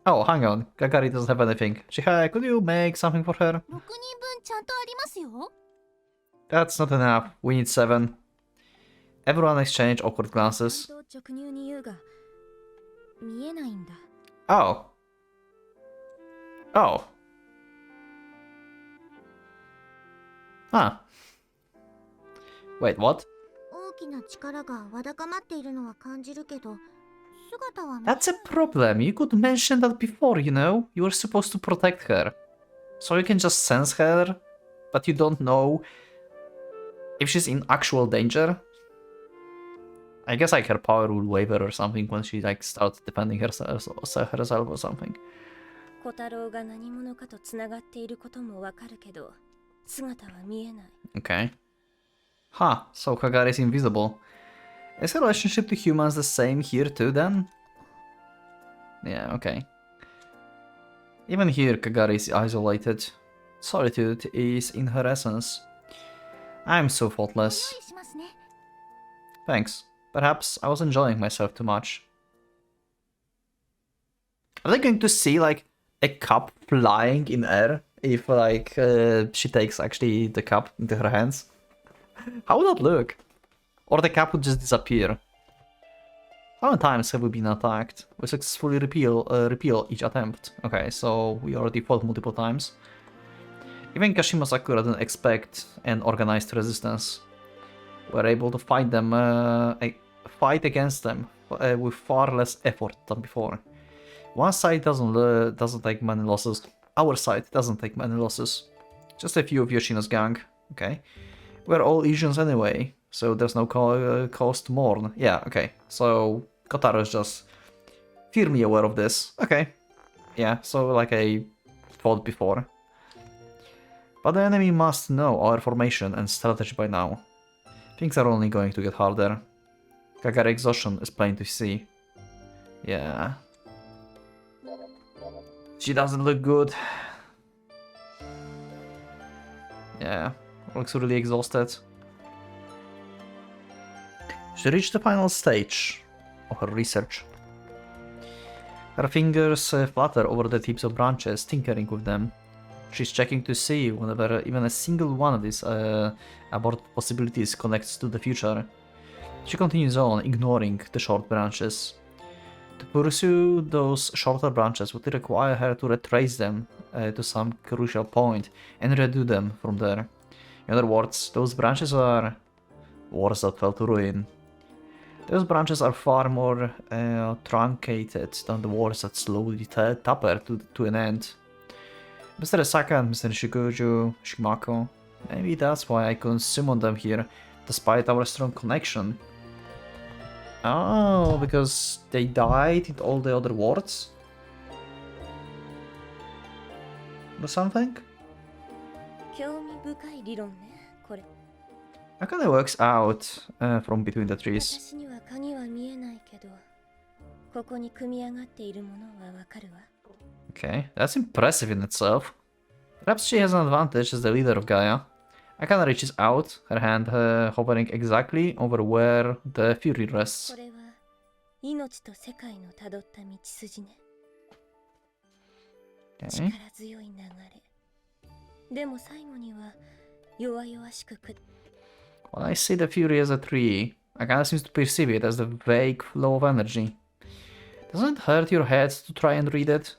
A: Oh, hang on. Kagari doesn't have anything. Chihaya, could you make something for her? That's not enough. We need 7. Everyone exchange awkward glances. Oh. Oh. Ah. Wait, what?
B: 大きな力がわだかまっているのは感じるけど、姿は見え
A: That's a problem. You could mention that before, you know? You were supposed to protect her. So you can just sense her, but you don't know if she's in actual danger. I guess like her power will waver or something when she like starts defending herself or something.
C: 小太郎が何者かとつながっていることもわかるけど、姿は見えない。
A: Okay. Huh, so Kagari is invisible. Is her relationship to humans the same here too then? Yeah, okay. Even here Kagari is isolated. Solitude is in her essence. I'm so thoughtless.
B: しますね。
A: Thanks. Perhaps I was enjoying myself too much. Are they going to see like a cup flying in air if like she takes actually the cup into her hands? How would that look? Or the cup would just disappear? How many times have we been attacked? We successfully repeal each attempt. Okay, so we already fought multiple times. Even Kashima Sakura didn't expect an organized resistance. We're able to fight them, fight against them with far less effort than before. One side doesn't take many losses. Our side doesn't take many losses. Just a few of Yoshino's gang. Okay. We're all Asians anyway, so there's no cause to mourn. Yeah, okay. So Kotaro is just firmly aware of this. Okay. Yeah, so like I thought before. But the enemy must know our formation and strategy by now. Things are only going to get harder. Kagari exhaustion is plain to see. Yeah. She doesn't look good. Yeah, looks really exhausted. She reached the final stage of her research. Her fingers flutter over the tips of branches, tinkering with them. She's checking to see whenever even a single one of these aborted possibilities connects to the future. She continues on, ignoring the short branches. To pursue those shorter branches would require her to retrace them to some crucial point and redo them from there. In other words, those branches are wars that fell to ruin. Those branches are far more truncated than the wars that slowly taper to an end. Mr. Asaka and Mr. Shimako, maybe that's why I couldn't summon them here, despite our strong connection. Oh, because they died in all the other wards? Or something?
C: 興味深い理論ね、これ。
A: How kind of works out from between the trees.
C: 私には鍵は見えないけど、ここに組み上がっているものはわかるわ。
A: Okay, that's impressive in itself. Perhaps she has an advantage as the leader of Gaia. Akana reaches out, her hand hovering exactly over where the Fury rests.
C: これは命と世界のたどった道筋ね。
A: Okay.
C: 力強い流れ。でも最後には弱々しく
A: When I see the Fury as a tree, Akana seems to perceive it as the vague flow of energy. Doesn't it hurt your head to try and read it?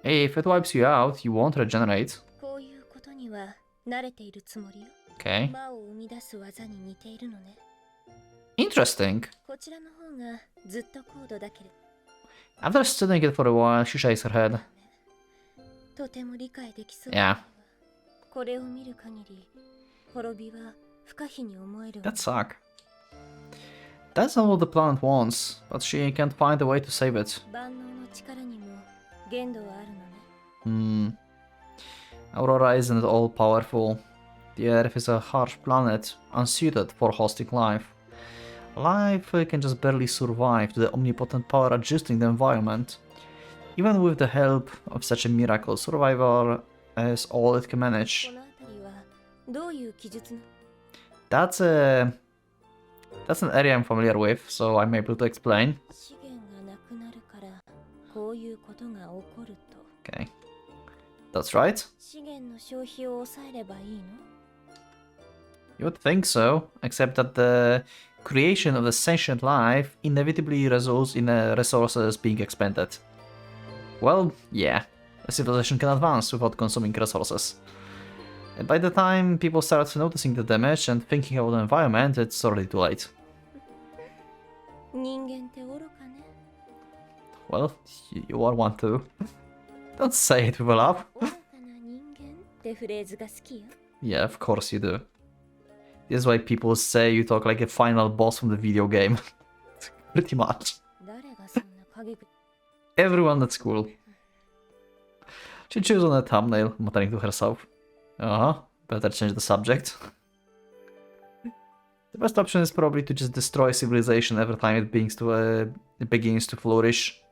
A: If it wipes you out, you won't regenerate.
C: こういうことには慣れているつもりよ。
A: Okay.
C: 魔を生み出す技に似ているのね。
A: Interesting.
C: こちらの方がずっと高度だけれ
A: After studying it for a while, she shakes her head.
C: ど。とても理解できそう
A: Yeah.
C: これを見る限り、滅びは不可避に思えるわ。
A: That suck. That's not what the planet wants, but she can't find a way to save it.
C: 万能の力にも限度はあるのね。
A: Aurora isn't all powerful. The Earth is a harsh planet, unsuited for hosting life. Life can just barely survive to the omnipotent power adjusting the environment. Even with the help of such a miracle, survival is all it can manage.
C: この辺りはどういう記述な
A: That's an area I'm familiar with, so I'm able to explain.
C: 資源がなくなるからこういうことが起こると。
A: Okay. That's right.
C: 資源の消費を抑えればいいの
A: You would think so, except that the creation of the sentient life inevitably results in resources being expended. Well, yeah, a civilization can advance without consuming resources. And by the time people start noticing the damage and thinking about the environment, it's already too late.
C: 人間って愚かね。
A: Well, you are one too. Don't say it with a laugh.
C: 愚かな人間ってフレーズが好きよ。
A: Yeah, of course you do. This is why people say you talk like a final boss from the video game. Pretty much.
C: 誰がそんな陰口
A: Everyone at school. She chews on a thumbnail, muttering to herself. Better change the subject. The best option is probably to just destroy civilization every time it begins to flourish.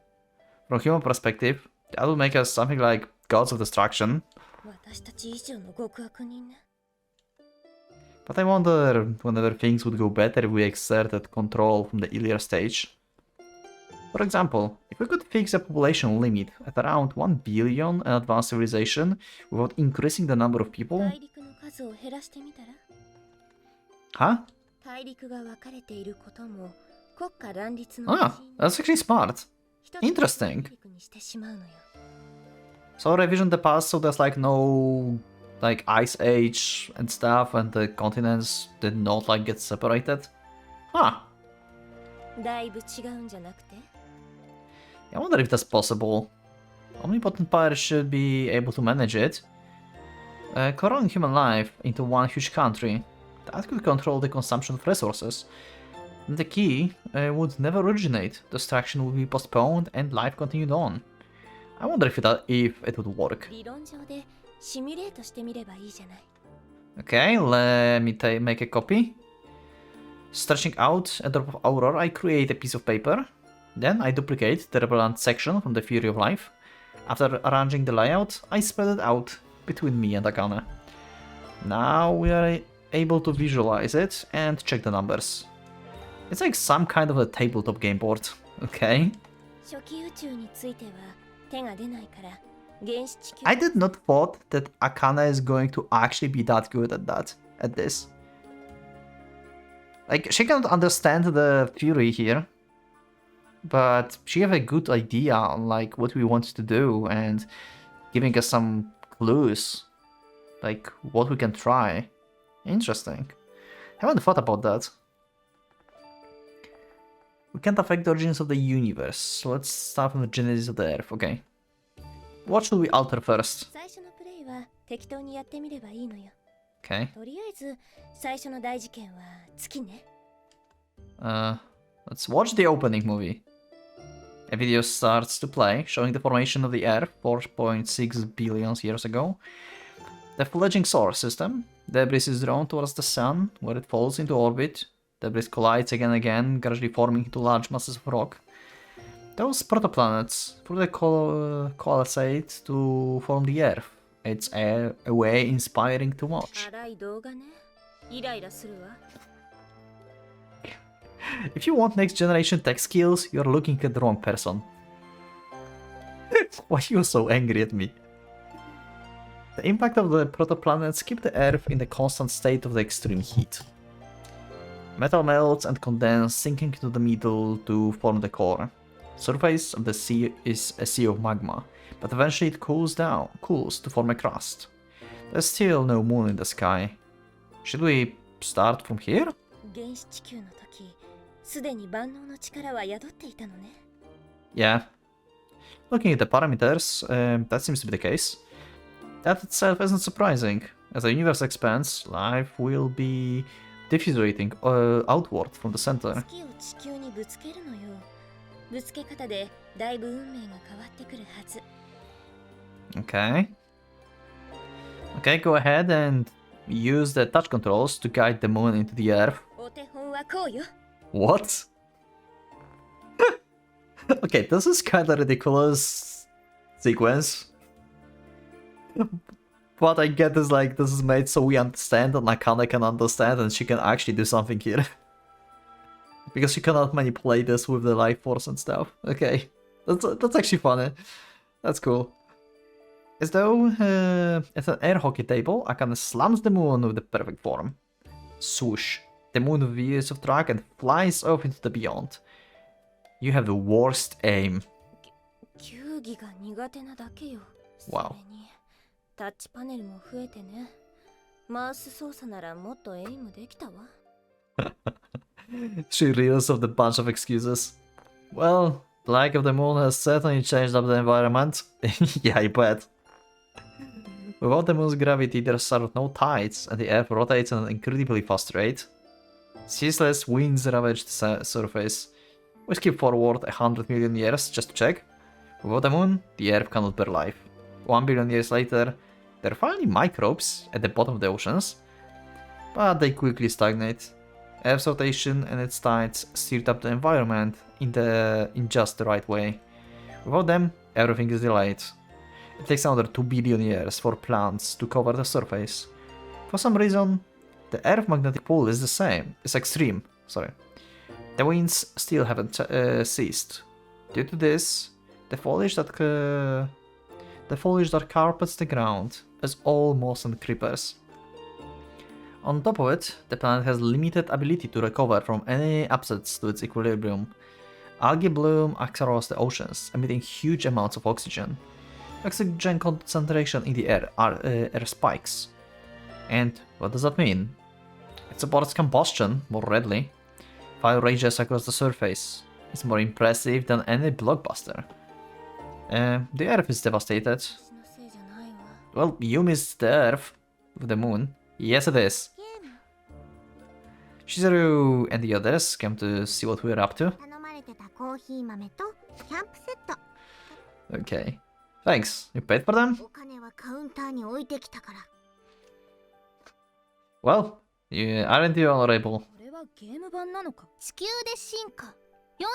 A: From human perspective, that would make us something like gods of destruction.
C: 私たち以上の極悪人ね。
A: But I wonder whether things would go better if we exerted control from the earlier stage. For example, if we could fix the population limit at around 1 billion in advanced civilization without increasing the number of people...
C: 大陸の数を減らしてみたら
A: Huh?
C: 大陸が分かれていることも国家乱立の
A: Ah, that's actually smart. Interesting.
C: 大陸にしてしまうのよ。
A: So revision the past so there's like no like ice age and stuff and the continents did not like get separated. Huh.
C: だいぶ違うんじゃなくて
A: I wonder if that's possible. Omnipotent power should be able to manage it. Corralling human life into one huge country. That could control the consumption of resources. The key would never originate. Destruction would be postponed and life continued on. I wonder if it would work.
C: 理論上でシミュレートしてみればいいじゃない。
A: Okay, let me make a copy. Stretching out a drop of Aurora, I create a piece of paper. Then I duplicate the relevant section from the Fury of Life. After arranging the layout, I spread it out between me and Akane. Now we are able to visualize it and check the numbers. It's like some kind of a tabletop game board, okay?
C: 初期宇宙については手が出ないから原始地球
A: I did not thought that Akane is going to actually be that good at this. Like, she cannot understand the theory here, but she have a good idea on like what we want to do and giving us some clues, like what we can try. Interesting. Haven't thought about that. We can't affect the origins of the universe, so let's start from the genesis of the Earth, okay. What should we alter first?
C: 最初のプレイは適当にやってみればいいのよ。
A: Okay.
C: とりあえず最初の大事件は月ね。
A: Let's watch the opening movie. A video starts to play, showing the formation of the Earth 4.6 billion years ago. The fledgling solar system. Debris is drawn towards the sun, where it falls into orbit. Debris collides again and again, gradually forming into large masses of rock. Those protoplanets further coalesce to form the Earth. It's a way inspiring to watch.
C: 荒い動画ね。イライラするわ。
A: If you want next generation tech skills, you're looking at the wrong person. Why are you so angry at me? The impact of the protoplanets keep the Earth in the constant state of the extreme heat. Metal melts and condense, sinking into the middle to form the core. Surface of the sea is a sea of magma, but eventually it cools to form a crust. There's still no moon in the sky. Should we start from here?
C: 原始地球の時、すでに万能の力は宿っていたのね。
A: Yeah. Looking at the parameters, that seems to be the case. That itself isn't surprising. As the universe expands, life will be diffusing outward from the center.
C: 月を地球にぶつけるのよ。ぶつけ方でだいぶ運命が変わってくるはず。
A: Okay. Okay, go ahead and use the touch controls to guide the moon into the Earth.
C: お手本はこうよ。
A: What? Okay, this is kind of ridiculous sequence. But I get this, like, this is made so we understand and Nakane can understand and she can actually do something here. Because she cannot manipulate this with the life force and stuff. Okay, that's actually funny. That's cool. As though at an air hockey table, Akane slams the moon with the perfect form. Swoosh. The moon veers off track and flies off into the beyond. You have the worst aim.
C: 球技が苦手なだけよ。
A: Wow.
C: それにタッチパネルも増えてね。マウス操作ならもっとエイムできたわ。
A: She reels off the bunch of excuses. Well, the lack of the moon has certainly changed up the environment. Yeah, I bet. Without the moon's gravity, there are no tides, and the Earth rotates at an incredibly fast rate. Ceaseless winds ravage the surface. We skip forward 100 million years just to check. Without the moon, the Earth cannot bear life. 1 billion years later, there are finally microbes at the bottom of the oceans, but they quickly stagnate. Earth's rotation and its tides steered up the environment in just the right way. Without them, everything is delayed. It takes another 2 billion years for plants to cover the surface. For some reason, the Earth magnetic pull is extreme. The winds still haven't ceased. Due to this, the foliage that carpets the ground is all moss and creepers. On top of it, the planet has limited ability to recover from any upsets to its equilibrium. Algae bloom across the oceans, emitting huge amounts of oxygen. Oxygen concentration in the air spikes. And what does that mean? It supports combustion more readily. Fire rages across the surface. It's more impressive than any blockbuster. The Earth is devastated. Well, you missed the Earth with the moon. Yes, it is. Shizuru and the others came to see what we're up to.
B: 頼まれてたコーヒー豆とキャンプセット。
A: Okay. Thanks. You paid for them?
B: お金はカウンターに置いてきたから。
A: Well, aren't you honorable?
C: これはゲーム版なのか。
B: 地球で進化。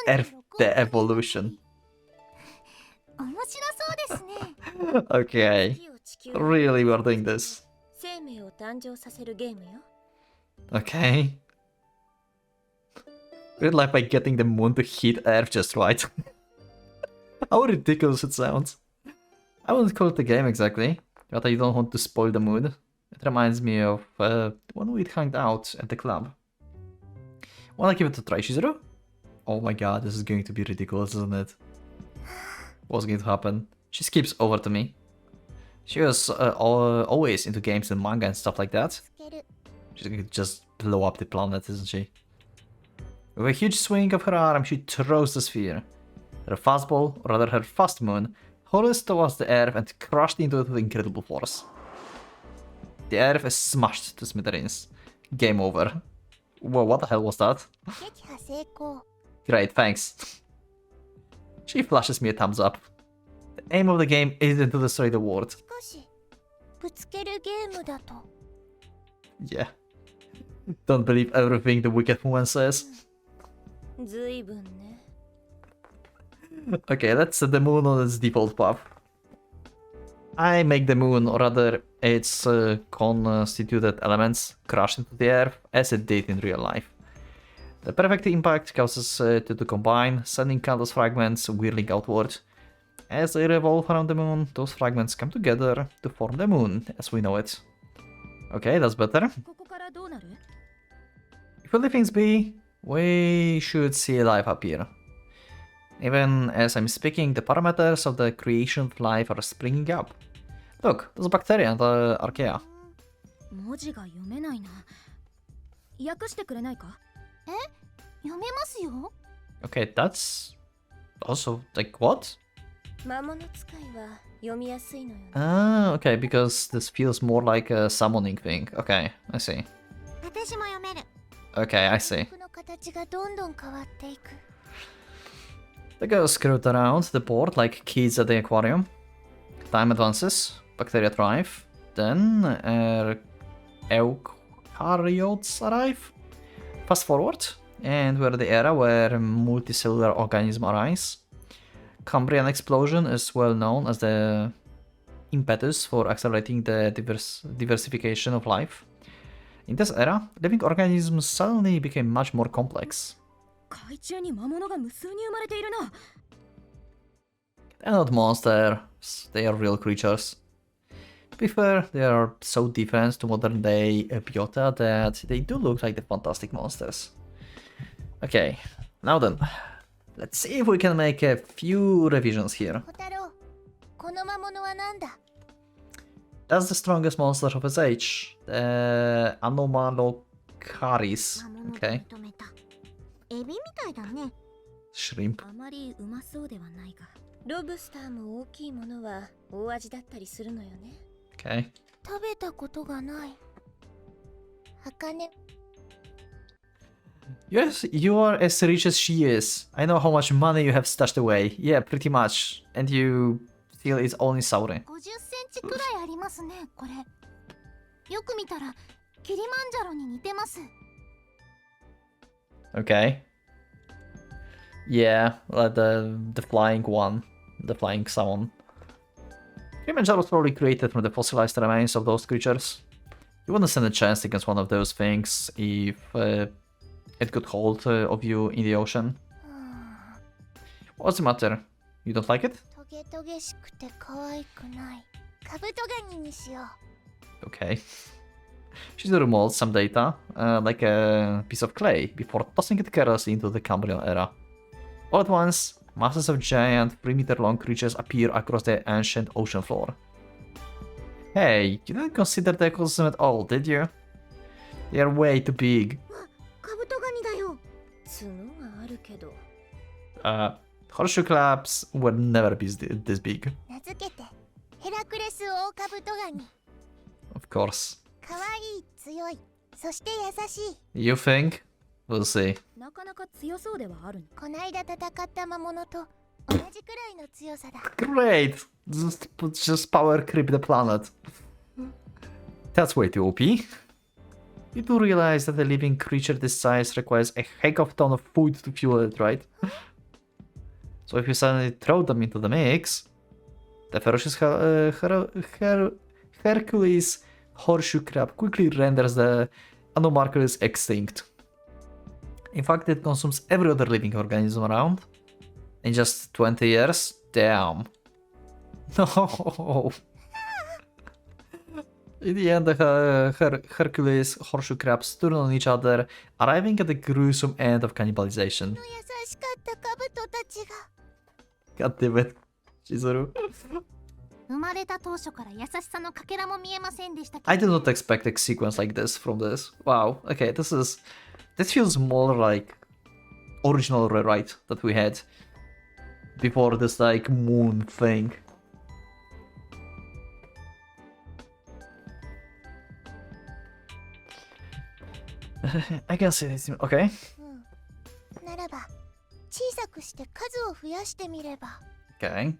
A: Earth the evolution.
B: 面白そうですね。
A: Okay.
C: 火を地球
A: Really, we're doing this.
C: 生命を誕生させるゲームよ。
A: Okay. We'd like by getting the moon to hit Earth just right. How ridiculous it sounds. I wouldn't call it a game exactly, but I don't want to spoil the mood. It reminds me of when we'd hanged out at the club. Wanna give it a try, Shizuru? Oh my god, this is going to be ridiculous, isn't it? What's going to happen? She skips over to me. She was always into games and manga and stuff like that.
B: つける。
A: She's going to just blow up the planet, isn't she? With a huge swing of her arm, she throws the sphere. Her fastball, or rather her fast moon, hurls towards the Earth and crashed into it with incredible force. The Earth is smashed to smithereens. Game over. Whoa, what the hell was that?
B: 撃破成功。
A: Great, thanks. She flashes me a thumbs up. The aim of the game isn't to destroy the world.
B: しかし、ぶつけるゲームだと。
A: Yeah. Don't believe everything the wicked woman says.
C: ずいぶんね。
A: Okay, let's set the moon on its default path. I make the moon, or rather its constituted elements, crash into the Earth as it did in real life. The perfect impact causes it to combine, sending countless fragments whirling outward. As they revolve around the moon, those fragments come together to form the moon as we know it. Okay, that's better.
C: ここからどうなる？
A: If we leave things be, we should see life appear. Even as I'm speaking, the parameters of the creation of life are springing up. Look, those bacteria and the archaea.
C: 文字が読めないな。訳してくれないか？
B: 読めますよ。
A: Okay, that's also like what?
C: 魔物使いは読みやすいのよね。
A: Ah, okay, because this feels more like a summoning thing. Okay, I see.
B: 私も読める。
A: Okay, I see.
B: 僕の形がどんどん変わっていく。
A: The girls scurried around the board like kids at the aquarium. Time advances, bacteria thrive, then eukaryotes arrive. Fast forward, and we're at the era where multicellular organisms arise. Cambrian explosion is well known as the impetus for accelerating the diversification of life. In this era, living organisms suddenly became much more complex.
C: 海中に魔物が無数に生まれているな。
A: They're not monsters, they are real creatures. To be fair, they are so different to modern day biota that they do look like the fantastic monsters. Okay, now then, let's see if we can make a few revisions here.
B: 小太郎、この魔物は何だ？
A: That's the strongest monster of its age. The Anomalocaris.
B: 魔物と
A: Okay.
B: 認めた。エビみたいだね。
A: Shrimp.
C: あまりうまそうではないが、ロブスターも大きいものは大味だったりするのよね。
A: Okay.
B: 食べたことがない。茜。
A: Yes, you are as rich as she is. I know how much money you have stashed away. Yeah, pretty much. And you feel it's only sour.
B: 50センチくらいありますね、これ。よく見たら、キリマンジャロに似てます。
A: Okay. Yeah, the flying one. The flying salmon. Kilimanjaro was probably created from the fossilized remains of those creatures. You wouldn't stand a chance against one of those things if it got hold of you in the ocean. What's the matter? You don't like it?
B: トゲトゲしくて可愛くない。カブトガニにしよう。
A: Okay. Shizuru molds some data, like a piece of clay, before tossing it carelessly into the Cambrian era. All at once, masses of giant, 3-meter-long creatures appear across the ancient ocean floor. Hey, you didn't consider the ecosystem at all, did you? They are way too big.
B: カブトガニだよ。
C: 角があるけど。
A: Horseshoe crabs will never be this big.
B: 名付けて、ヘラクレスオオカブトガニ。
A: Of course.
B: 可愛い、強い、そして優しい。
A: You think? We'll see.
C: なかなか強そうではあるの。
B: こないだ戦った魔物と同じくらいの強さだ。
A: Great! Just power creep the planet. That's way too OP. You do realize that a living creature this size requires a heck of a ton of food to fuel it, right? So if you suddenly throw them into the mix, the ferocious Hercules horseshoe crab quickly renders the Anomarchus extinct. In fact, it consumes every other living organism around. In just 20 years? Damn. No. In the end, the Hercules horseshoe crabs turn on each other, arriving at the gruesome end of cannibalization.
B: 優しかったカブトたちが。
A: God damn it, Chizuru.
B: 生まれた当初から優しさのかけらも見えませんでしたけど。
A: I did not expect a sequence like this from this. Wow, okay, this feels more like original rewrite that we had before this like moon thing. I can see this. Okay.
B: ならば、小さくして数を増やしてみれば。
A: Okay.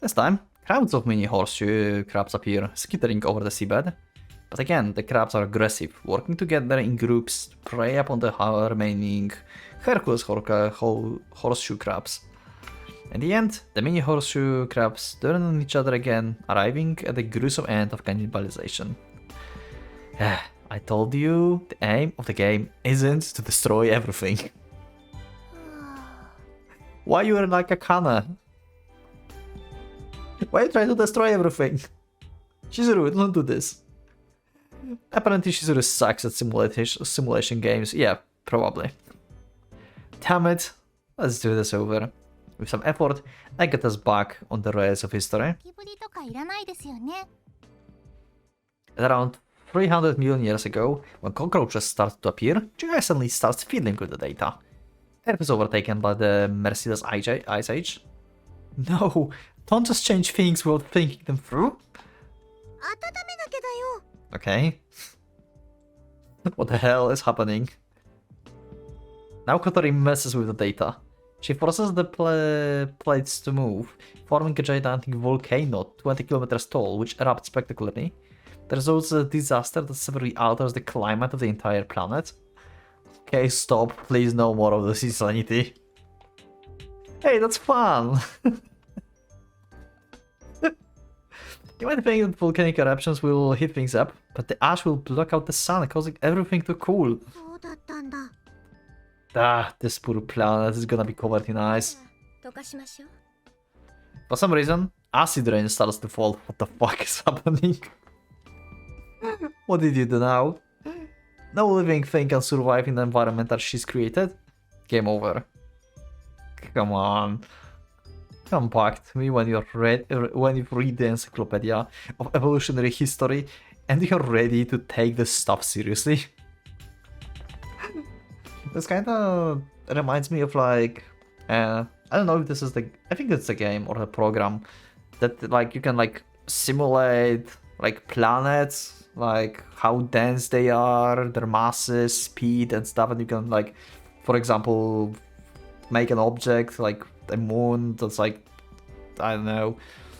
A: This time, crowds of mini horseshoe crabs appear, skittering over the seabed. But again, the crabs are aggressive, working together in groups to prey upon the remaining Hercules horseshoe crabs. In the end, the mini horseshoe crabs turn on each other again, arriving at the gruesome end of cannibalization. I told you, the aim of the game isn't to destroy everything. Why you are like a Kana? Why you trying to destroy everything? Chizuru, don't do this. Apparently Chizuru sucks at simulation games. Yeah, probably. Damn it. Let's do this over. With some effort, I get us back on the rails of history.
B: ゴキブリとかいらないですよね。
A: At around 300 million years ago, when cockroaches started to appear, Giga suddenly starts fiddling with the data. Earth is overtaken by the merciless Ice Age. No, don't just change things without thinking them through.
B: 温めなきゃだよ。
A: Okay. What the hell is happening? Now Kotori messes with the data. She forces the plates to move, forming a gigantic volcano 20 kilometers tall, which erupts spectacularly. The result is a disaster that severely alters the climate of the entire planet. Okay, stop. Please no more of this insanity. Hey, that's fun! You might think that volcanic eruptions will heat things up, but the ash will block out the sun, causing everything to cool.
B: そうだったんだ。
A: Ah, this poor planet is gonna be covered in ice.
C: 溶かしましょう。
A: For some reason, acid rain starts to fall. What the fuck is happening? What did you do now? No living thing can survive in the environment that she's created. Game over. Come on. compact me when when you read the encyclopedia of evolutionary history and you're ready to take this stuff seriously. This kind of reminds me of like, I don't know if this is I think it's a game or a program that like you can like simulate like planets, like how dense they are, their masses, speed and stuff, and you can like, for example, make an object like a moon that's like, I don't know,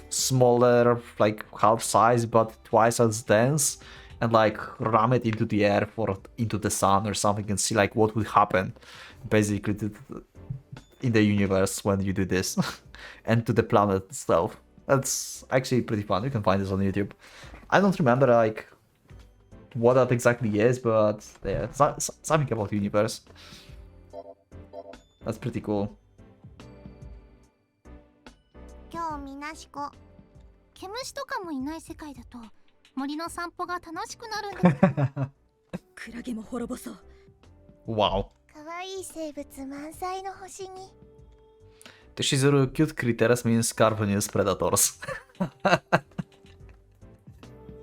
A: smaller, like half size but twice as dense, and like ram it into the air or into the sun or something and see like what would happen basically in the universe when you do this and to the planet itself. That's actually pretty fun. You can find this on YouTube. I don't remember like what that exactly is, but yeah, something about universe. That's pretty cool.
B: 今日みなしこ毛虫とかもいない世界だと森の散歩が楽しくなるんです。
C: クラゲも滅ぼそう。
A: Wow.
B: 可愛い生物満載の星に。
A: The Shizuru cute critters means carnivorous predators.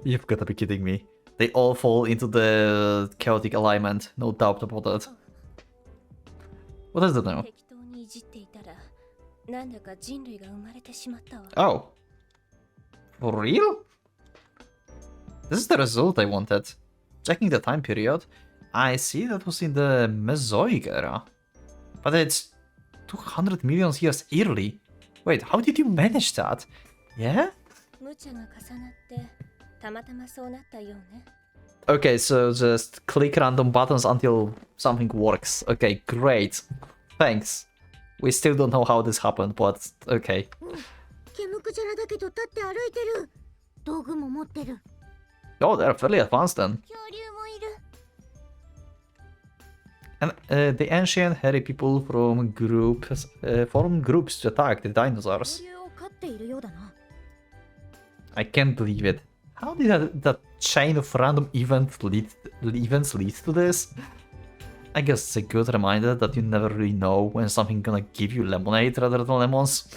A: You've got to be kidding me. They all fall into the chaotic alignment, no doubt about that. What is it now?
C: 適当にいじっていたら、なんだか人類が生まれてしまったわ。
A: Oh. For real? This is the result I wanted. Checking the time period, I see that was in the Mesozoic era. But it's 200 million years early. Wait, how did you manage that? Yeah?
C: 無茶が重なってたまたまそうなったようね。
A: Okay, so just click random buttons until something works. Okay, great. Thanks. We still don't know how this happened, but okay.
B: 毛むくじゃらだけど立って歩いてる。道具も持ってる。
A: Oh, they're fairly advanced then.
B: 恐竜もいる。
A: And the ancient hairy people from formed groups to attack the dinosaurs.
B: 恐竜を飼っているようだな。
A: I can't believe it. How did that chain of random events lead to this? I guess it's a good reminder that you never really know when something's gonna give you lemonade rather than lemons.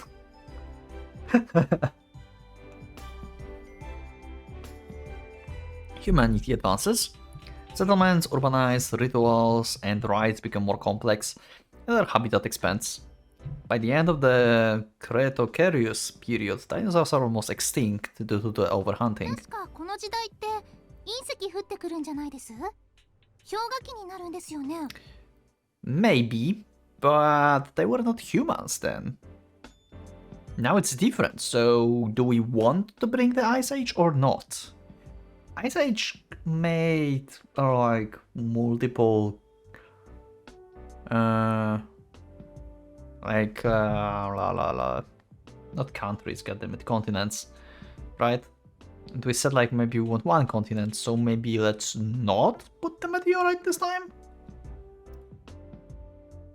A: Humanity advances. Settlements urbanize, rituals and rites become more complex, and their habitat expands. By the end of the Cretaceous period, dinosaurs are almost extinct due to the overhunting.
B: 確かこの時代って隕石降ってくるんじゃないです？氷河期になるんですよね。
A: Maybe, but they were not humans then. Now it's different, so do we want to bring the Ice Age or not? Ice Age made like multiple not countries, goddammit, continents, right? And we said like maybe we want one continent, so maybe let's not put the meteorite this time.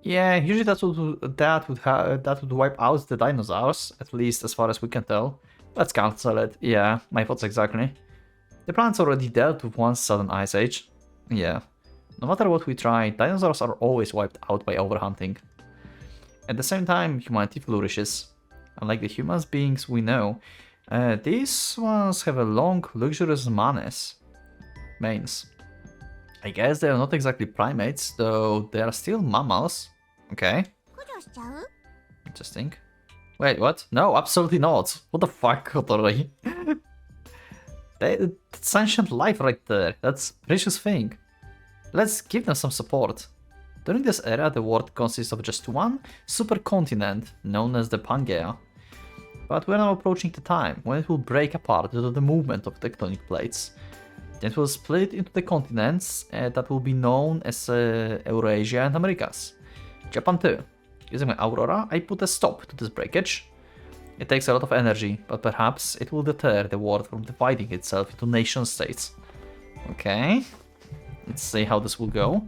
A: Yeah, usually that would wipe out the dinosaurs, at least as far as we can tell. Let's cancel it. Yeah, my thoughts exactly. The planet's already dealt with one sudden ice age. Yeah. No matter what we try, dinosaurs are always wiped out by overhunting. At the same time, humanity flourishes. Unlike the human beings we know, these ones have a long, luxurious manes. I guess they are not exactly primates, though they are still mammals. Okay.
B: 駆除しちゃう？
A: Interesting. Wait, what? No, absolutely not. What the fuck, Kotori? That's sentient life right there. That's a precious thing. Let's give them some support. During this era, the world consists of just one supercontinent, known as the Pangea. But we're now approaching the time when it will break apart due to the movement of tectonic plates. Then it will split into the continents that will be known as Eurasia and Americas. Japan too. Using my Aurora, I put a stop to this breakage. It takes a lot of energy, but perhaps it will deter the world from dividing itself into nation-states. Okay, let's see how this will go.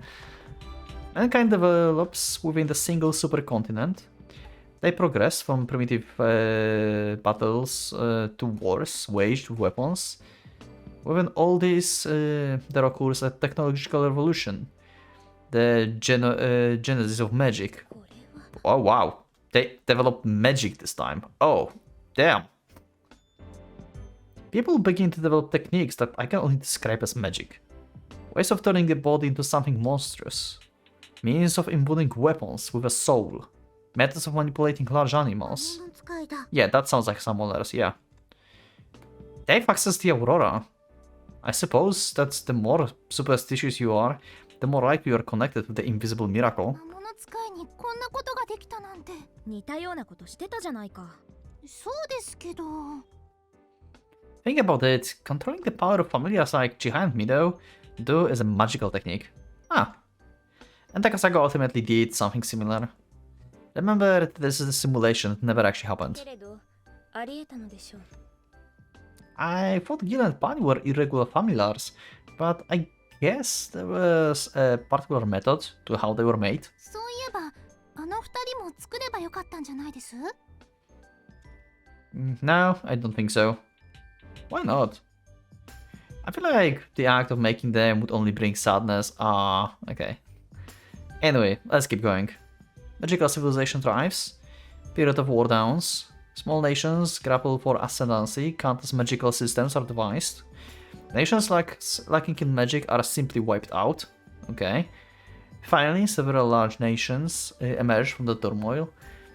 A: Mankind develops within the single supercontinent. They progress from primitive battles to wars waged with weapons. Within all this, there occurs a technological revolution. The genesis of magic. Oh wow, They developed magic this time. Oh, damn. People begin to develop techniques that I can only describe as magic. Ways of turning the body into something monstrous. Means of imbuing weapons with a soul. Methods of manipulating large animals.
B: の使いだ。
A: Yeah, that sounds like someone else, yeah. They've accessed the Aurora. I suppose that the more superstitious you are, the more likely you are connected with the invisible miracle.
B: 魔物使いにこんなことができたなんて。
C: 似たようなことしてたじゃないか。
B: そうですけど。
A: Think about it, controlling the power of familiars like Jihan and Mido do is a magical technique. Ah. And Takasaga ultimately did something similar. Remember, this is a simulation, it never actually happened.
C: けれど、ありえたのでしょう。
A: I thought Gil and Pani were irregular familiars, but I guess there was a particular method to how they were made.
B: そういえば、あの二人も作ればよかったんじゃないです？
A: No, I don't think so. Why not? I feel like the act of making them would only bring sadness. Ah, okay. Anyway, let's keep going. Magical civilization thrives. Period of war downs. Small nations grapple for ascendancy. Countless magical systems are devised. Nations lacking in magic are simply wiped out. Okay. Finally, several large nations emerge from the turmoil.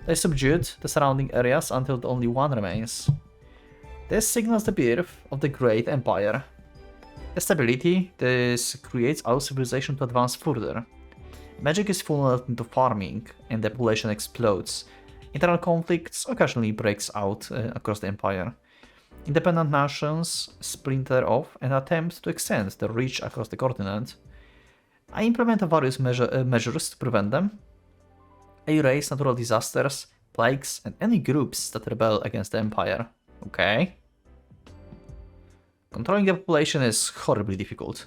A: They subdued the surrounding areas until only one remains. This signals the birth of the great empire. The stability this creates our civilization to advance further. Magic is funneled into farming, and the population explodes. Internal conflicts occasionally breaks out across the empire. Independent nations splinter off and attempt to extend their reach across the continent. I implement various measures to prevent them. I erase natural disasters, plagues, and any groups that rebel against the empire. Okay. Controlling the population is horribly difficult.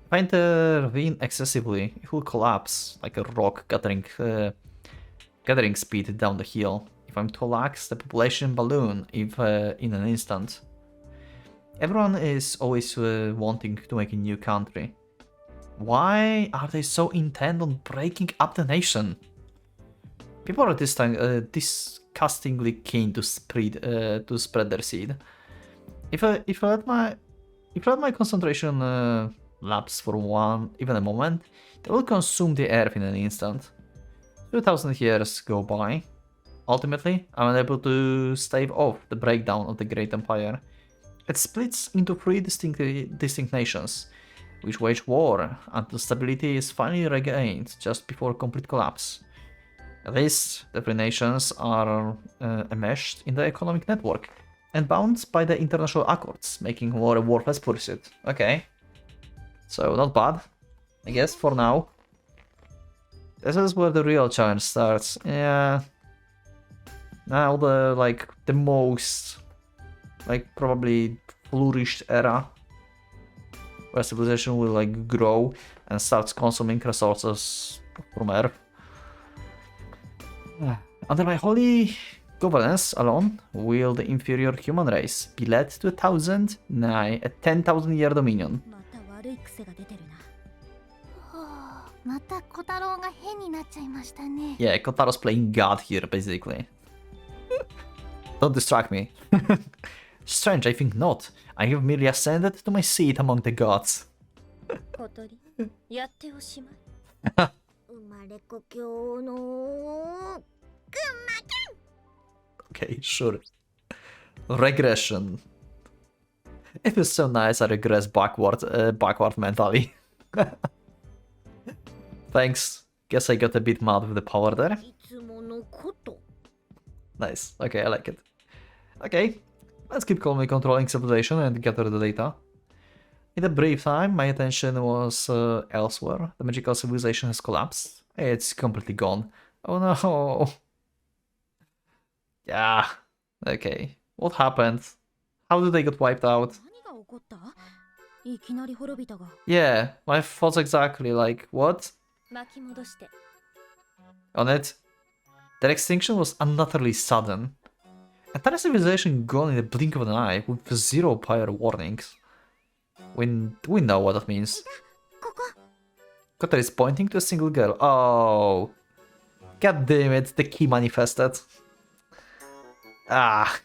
A: If I intervene excessively, it will collapse like a rock gathering speed down the hill. If I'm to relax, the population balloon in an instant. Everyone is always wanting to make a new country. Why are they so intent on breaking up the nation? People are disgustingly keen to spread their seed. If I let my concentration lapse for even a moment, they will consume the earth in an instant. 2,000 years go by. Ultimately, I'm unable to stave off the breakdown of the great empire. It splits into three distinct nations, which wage war until stability is finally regained just before complete collapse. At least, the three nations are enmeshed in the economic network and bound by the international accords, making war a worthless pursuit. Okay. So, not bad, I guess, for now. This is where the real challenge starts. Yeah. Now the most, probably flourished era, where civilization will grow and starts consuming resources from Earth. Under my holy governance alone, will the inferior human race be led to 1,000, nay, a 10,000-year dominion.
C: また悪い癖が出てるな。
B: はあ、また小太郎が変になっちゃいましたね。
A: Yeah, Kotaro's playing God here, basically. Don't distract me. Strange, I think not. I have merely ascended to my seat among the gods.
C: 小鳥、やっておしまい。
B: 生まれ故郷の
A: Okay, sure. Regression. It feels so nice I regress backward mentally. Thanks. Guess I got a bit mad with the power there.
B: いつものこと。
A: Nice. Okay, I like it. Okay, let's keep calmly controlling civilization and gather the data. In a brief time, my attention was elsewhere. The magical civilization has collapsed. It's completely gone. Oh no. Yeah. Okay. What happened? How did they get wiped out?
C: 何が起こった？いきなり滅びたが。
A: Yeah, my thoughts exactly. Like, what?
C: 巻き戻して。
A: On it? Their extinction was unutterably sudden. Entire civilization gone in the blink of an eye with zero prior warnings. We know what that means.
B: ここ。
A: Kotar is pointing to a single girl. Oh. God damn it, the key manifested. Ah.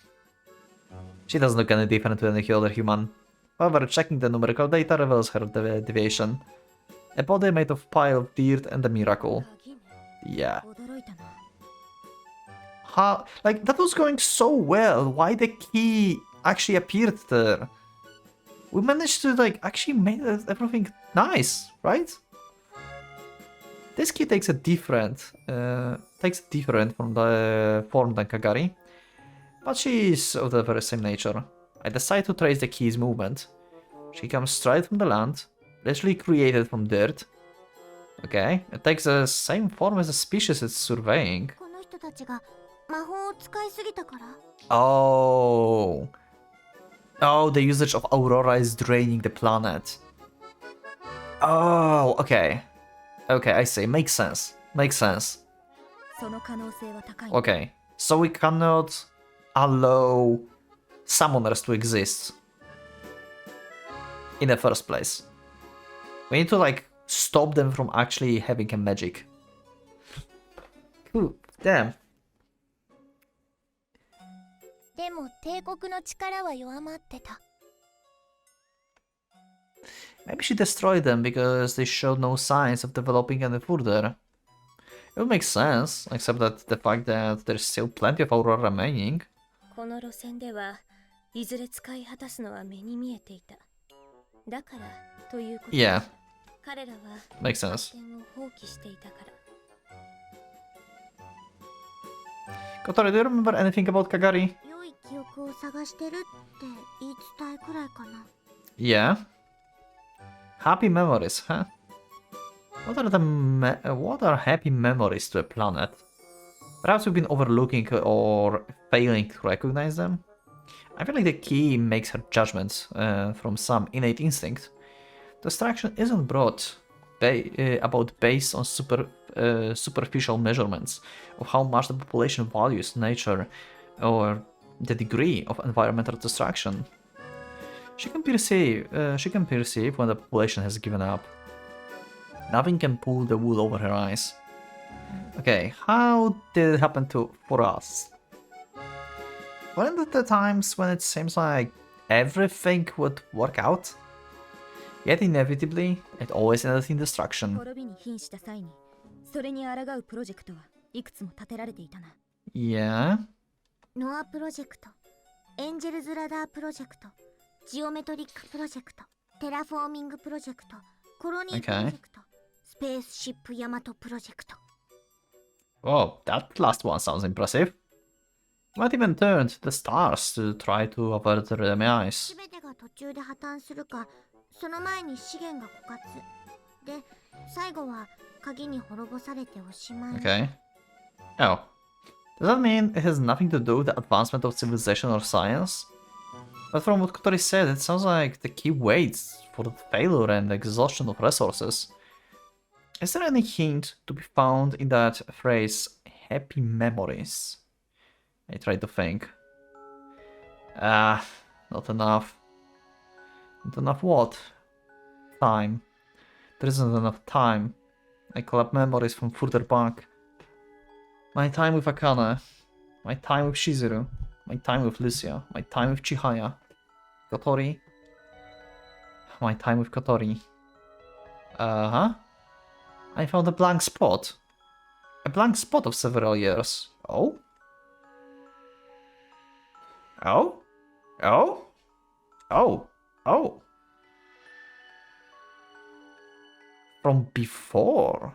A: She doesn't look any different to any other human. However, checking the numerical data reveals her deviation. A body made of pile of dirt and a miracle. Yeah. How, like, that was going so well. Why the key actually appeared there? We managed to, like, actually make everything nice, right? This key takes a different from the form than Kagari, but she is of the very same nature. I decide to trace the key's movement. She comes straight from the land, literally created from dirt. Okay, it takes the same form as the species it's surveying. Oh. Oh, the usage of Aurora is draining the planet. Oh, okay. Okay, I see. Makes sense. Makes sense. Okay, so we cannot allow summoners to exist in the first place. We need to, like, stop them from actually having a magic. Cool. Damn. Maybe she destroyed them because they showed no signs of developing any further. It would make sense, except that the fact that there's still plenty of Aurora remaining. Yeah. Makes sense. Kotori, do you remember anything about Kagari? Yeah. Happy memories, huh? What are happy memories to a planet? Perhaps we've been overlooking or failing to recognize them? I feel like the key makes her judgments from some innate instinct. Distraction isn't brought about based on superficial measurements of how much the population values nature or the degree of environmental distraction. She can perceive when the population has given up. Nothing can pull the wool over her eyes. Okay, how did it happen for us? Weren't there times when it seems like everything would work out? Yet inevitably, it always ended in destruction. Yeah?
B: Noah Project, Angel's Ladder Project, Geometric Project, Terraforming Project, Colony Project, Spaceship Yamato Project.
A: Oh, that last one sounds impressive. Might even turned the stars to try to avert the demise. Okay. Oh. Does that mean it has nothing to do with the advancement of civilization or science? But from what Kotori said, it sounds like the key waits for the failure and exhaustion of resources. Is there any hint to be found in that phrase, happy memories? I try to think. Not enough. Not enough what? Time. There isn't enough time. I collect memories from further back. My time with Akane. My time with Shizuru. My time with Lucia. My time with Chihaya. Kotori. My time with Kotori. Uh-huh. I found a blank spot. A blank spot of several years. Oh? Oh? Oh? Oh? Oh? From before?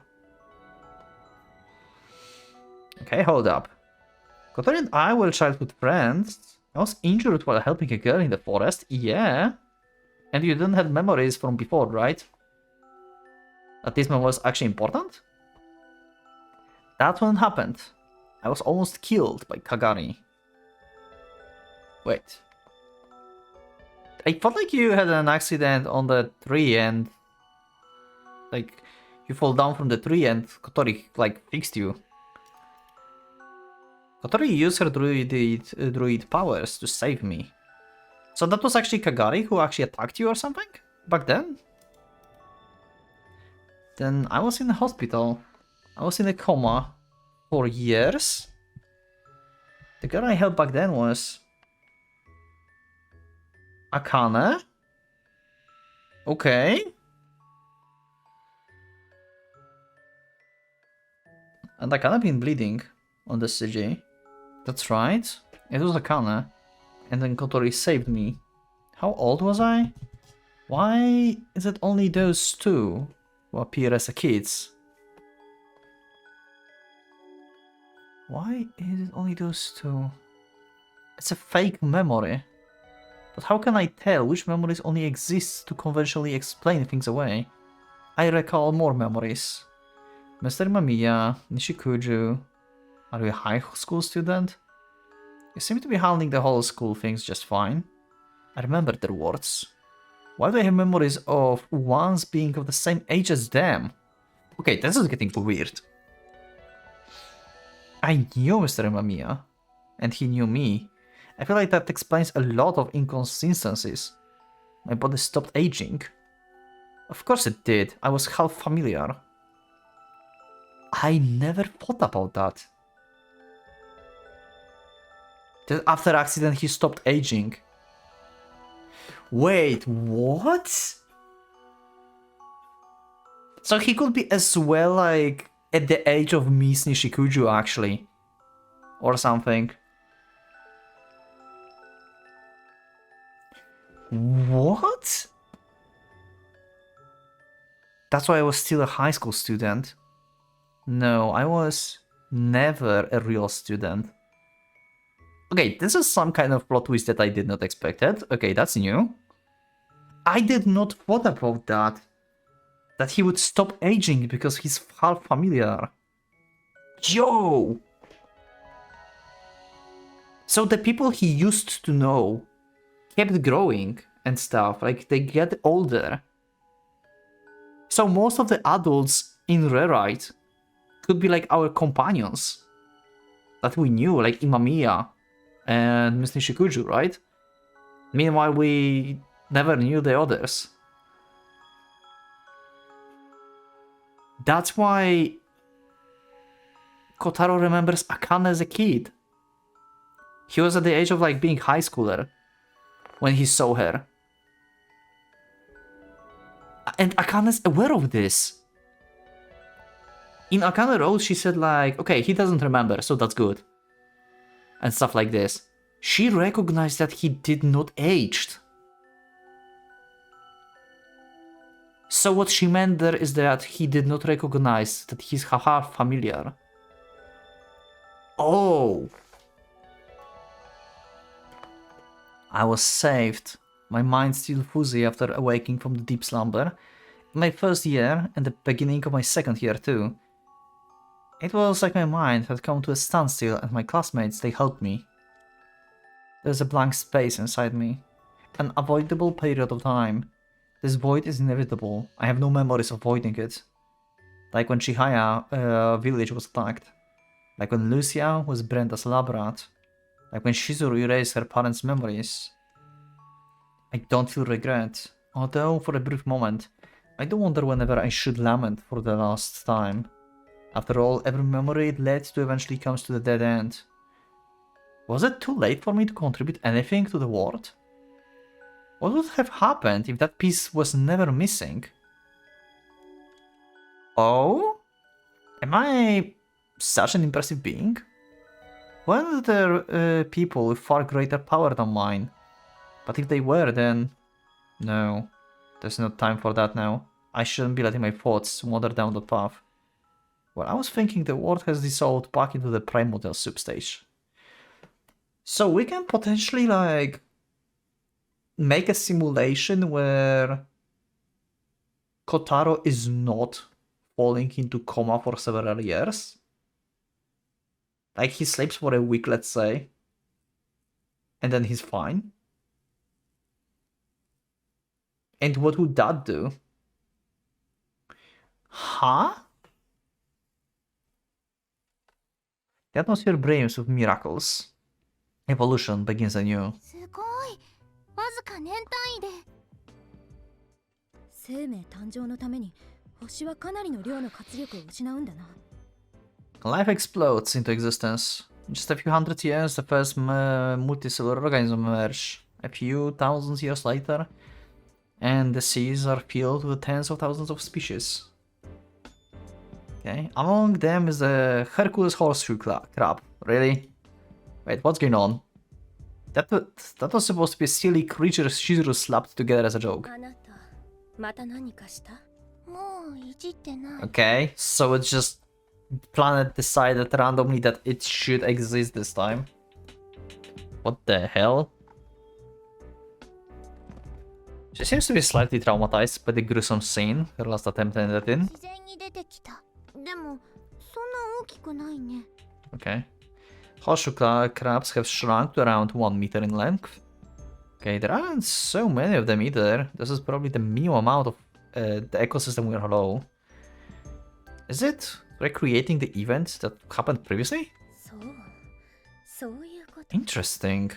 A: Okay, hold up. Kotori and I were childhood friends. I was injured while helping a girl in the forest. Yeah. And you didn't have memories from before, right? That this man was actually important? That's when it happened. I was almost killed by Kagari. Wait. I felt like you had an accident on the tree and... like, you fall down from the tree and Kotori, like, fixed you. Kotori used her druid powers to save me. So that was actually Kagari who actually attacked you or something? Back then? Then I was in the hospital. I was in a coma. for years? The girl I helped back then was Akane? Okay. And Akane been bleeding on the CG. That's right. It was Akane. And then Kotori saved me. How old was I? Why is it only those two who appear as kids? Why is it only those two? It's a fake memory. But how can I tell which memories only exist to conventionally explain things away? I recall more memories. Mr. Mamiya, Nishikuju. Are you a high school student? You seem to be handling the whole school things just fine. I remember their words. Why do I have memories of once being of the same age as them? Okay, this is getting weird. I knew Mr. Mamiya, and he knew me. I feel like that explains a lot of inconsistencies. My body stopped aging. Of course it did, I was half familiar. I never thought about that. That after accident he stopped aging. Wait, what? So he could be as well like at the age of Miss Nishikuju actually. Or something. What? That's why I was still a high school student. No, I was never a real student. Okay, this is some kind of plot twist that I did not expect. Okay, that's new. I did not thought about that. That he would stop aging because he's half familiar. Yo! So the people he used to know kept growing and stuff, like they get older. So most of the adults in Rewrite could be like our companions that we knew, like Imamiya and Miss Nishikuju, right? Meanwhile, we never knew the others. That's why Kotaro remembers Akane as a kid. He was at the age of like being high schooler when he saw her. And Akane's aware of this. In Akane Rose, she said like, okay, he doesn't remember, so that's good. And stuff like this. She recognized that he did not age. So what she meant there is that he did not recognize that he's half familiar. Oh! I was saved. My mind still fuzzy after awaking from the deep slumber. In my first year, and the beginning of my second year too. It was like my mind had come to a standstill and my classmates, they helped me. There's a blank space inside me. An avoidable period of time. This void is inevitable. I have no memories of avoiding it. Like when Chihaya village was attacked. Like when Lucia was burned as a lab rat. Like when Shizuru erased her parents' memories. I don't feel regret. Although, for a brief moment, I do wonder whenever I should lament for the last time. After all, every memory it led to eventually comes to the dead end. Was it too late for me to contribute anything to the world? What would have happened if that piece was never missing? Oh? Am I such an impressive being? When are there people with far greater power than mine? But if they were, then... No. There's no time for that now. I shouldn't be letting my thoughts wander down that path. Well, I was thinking the world has dissolved back into the primordial substage. So we can potentially, like, make a simulation where Kotaro is not falling into coma for several years. Like, he sleeps for a week, let's say. And then he's fine. And what would that do? Huh? The atmosphere brims with miracles. Evolution begins anew.
B: すごい。わずか年単位で。
C: 生命誕生のために星はかなりの量の活力を失うんだな。
A: Life explodes into existence. In just a few hundred years, the first multicellular organism emerged. A few thousand years later, and the seas are filled with tens of thousands of species. Okay, among them is the Hercules horseshoe crab. Really? Wait, what's going on? That was supposed to be a silly creature Shizuru slapped together as a joke.
C: あなたまた何かした？
B: もういじってない。
A: Okay, so it's just planet decided randomly that it should exist this time. What the hell? She seems to be slightly traumatized by the gruesome scene her last attempt ended in.
B: 自然に出てきた。でも、そんな大きくないね。
A: Okay. Horseshoe crabs have shrunk to around 1 meter in length. Okay, there aren't so many of them either. This is probably the minimum amount of the ecosystem we're hello. Is it recreating the event that happened previously?
C: そういうこと。
A: Interesting.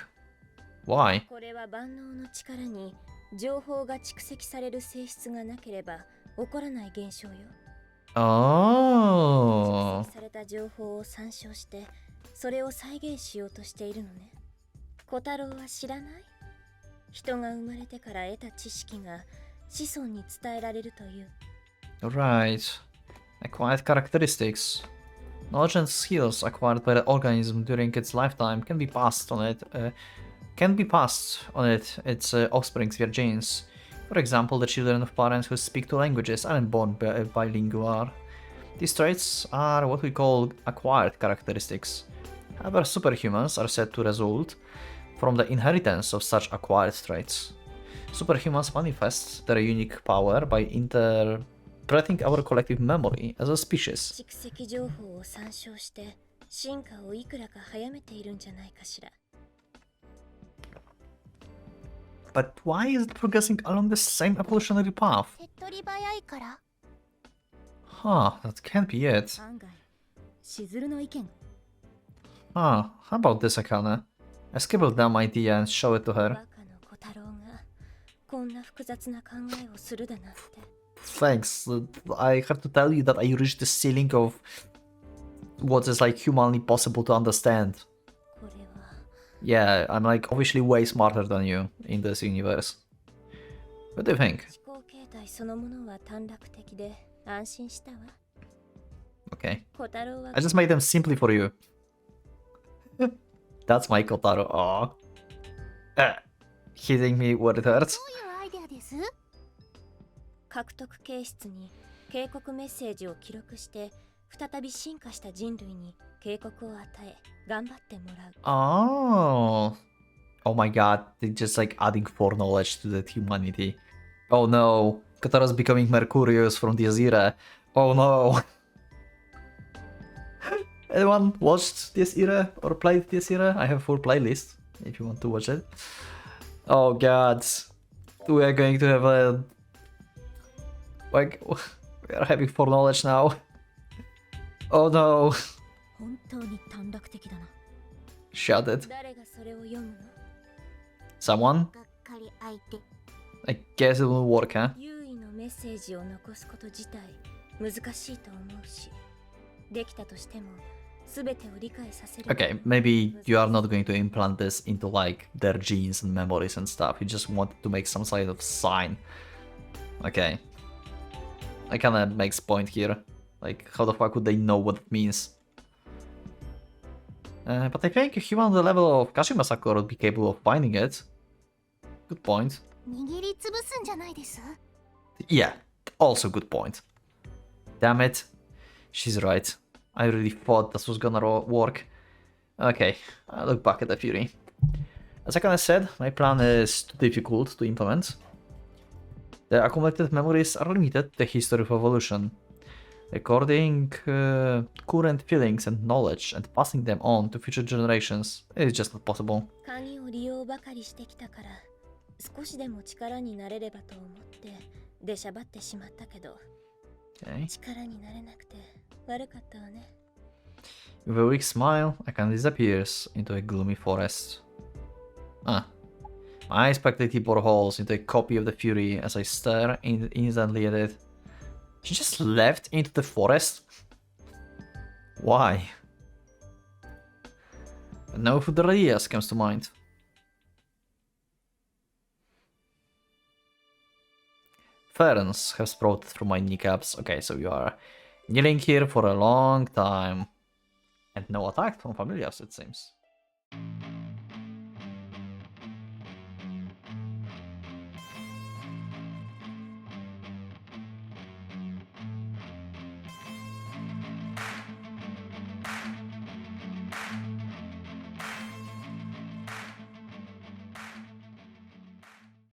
A: Why?
C: これは万能の力に情報が蓄積される性質がなければ起こらない現象よ。
A: Oh.
C: 蓄積された情報を参照してそれを再現しようとしているのね。小太郎は知らない？人が生まれてから得た知識が子孫に伝えられるという。
A: Right. Acquired characteristics. Knowledge and skills acquired by the organism during its lifetime can be passed on its offsprings via genes. For example, the children of parents who speak two languages aren't born bilingual. These traits are what we call acquired characteristics. However, superhumans are said to result from the inheritance of such acquired traits. Superhumans manifest their unique power by interpreting our collective memory as a species.
C: 蓄積情報を参照して進化をいくらか早めているんじゃないかしら。
A: But why is it progressing along the same evolutionary path?
B: 手っ取り早いから。
A: Huh, that can't be it.
C: 案外、しずるの意見。
A: Huh, how about this, Akane? I scribbled down my idea and show it to
C: バ
A: her.
C: カの小太郎がこんな複雑な考えをするだなんて。
A: Thanks. I have to tell you that I reached the ceiling of what is like humanly possible to understand.
C: これは
A: Yeah, I'm like obviously way smarter than you in this universe. What do you think?
C: 思考形態そのものは短絡的で安心したわ。
A: Okay.
C: 小太郎は
A: I just made them simply for you. That's my Kotaro. Aw. Hitting me where it
B: ど
A: hurts.
B: ういうアイデアです？
C: 獲得形質に警告メッセージを記録して再び進化した人類に警告を与え頑張ってもらう。
A: Oh. Oh my god, they're just like adding foreknowledge to that humanity. Oh no. Kotaro's becoming Mercurius from this era. Oh no. Anyone watched this era or played this era? I have a full playlist if you want to watch it. Oh god. We are going to have a... Like, we are having foreknowledge now. Oh no.
C: 本当に短絡的だな。
A: Shut it.
C: 誰がそれを読むの？
A: Someone?
B: がっかり相手。
A: I guess it will work, huh?
C: 優位のメッセージを残すこと自体難しいと思うし、できたとしても全てを理解させる。
A: Okay, maybe you are not going to implant this into like their genes and memories and stuff. You just wanted to make some sort of sign. Okay. I kinda makes point here. Like, how the fuck would they know what it means? But I think a human on the level of Kashima Sakura would be capable of finding it. Good point.
B: 握りつぶすんじゃないです？
A: Yeah, also good point. Damn it. She's right. I really thought this was gonna work. Okay, I look back at the Fury. As I kinda said, my plan is too difficult to implement. The accumulated memories are limited to the history of evolution. Recording current feelings and knowledge and passing them on to future generations is just not possible.
C: 鍵を利用ばかりしてきたから少しでも力になれればと思って出しゃばってしまったけど
A: Okay.
C: 力になれなくて悪かったわね。
A: With a weak smile, Akane disappears into a gloomy forest. Ah. My eyes practically bore holes into a copy of the Fury as I stare instantly at it. She just left into the forest? Why? No food ideas comes to mind. Ferns have sprouted from my kneecaps. Okay, so you are kneeling here for a long time. And no attack from familiars, it seems.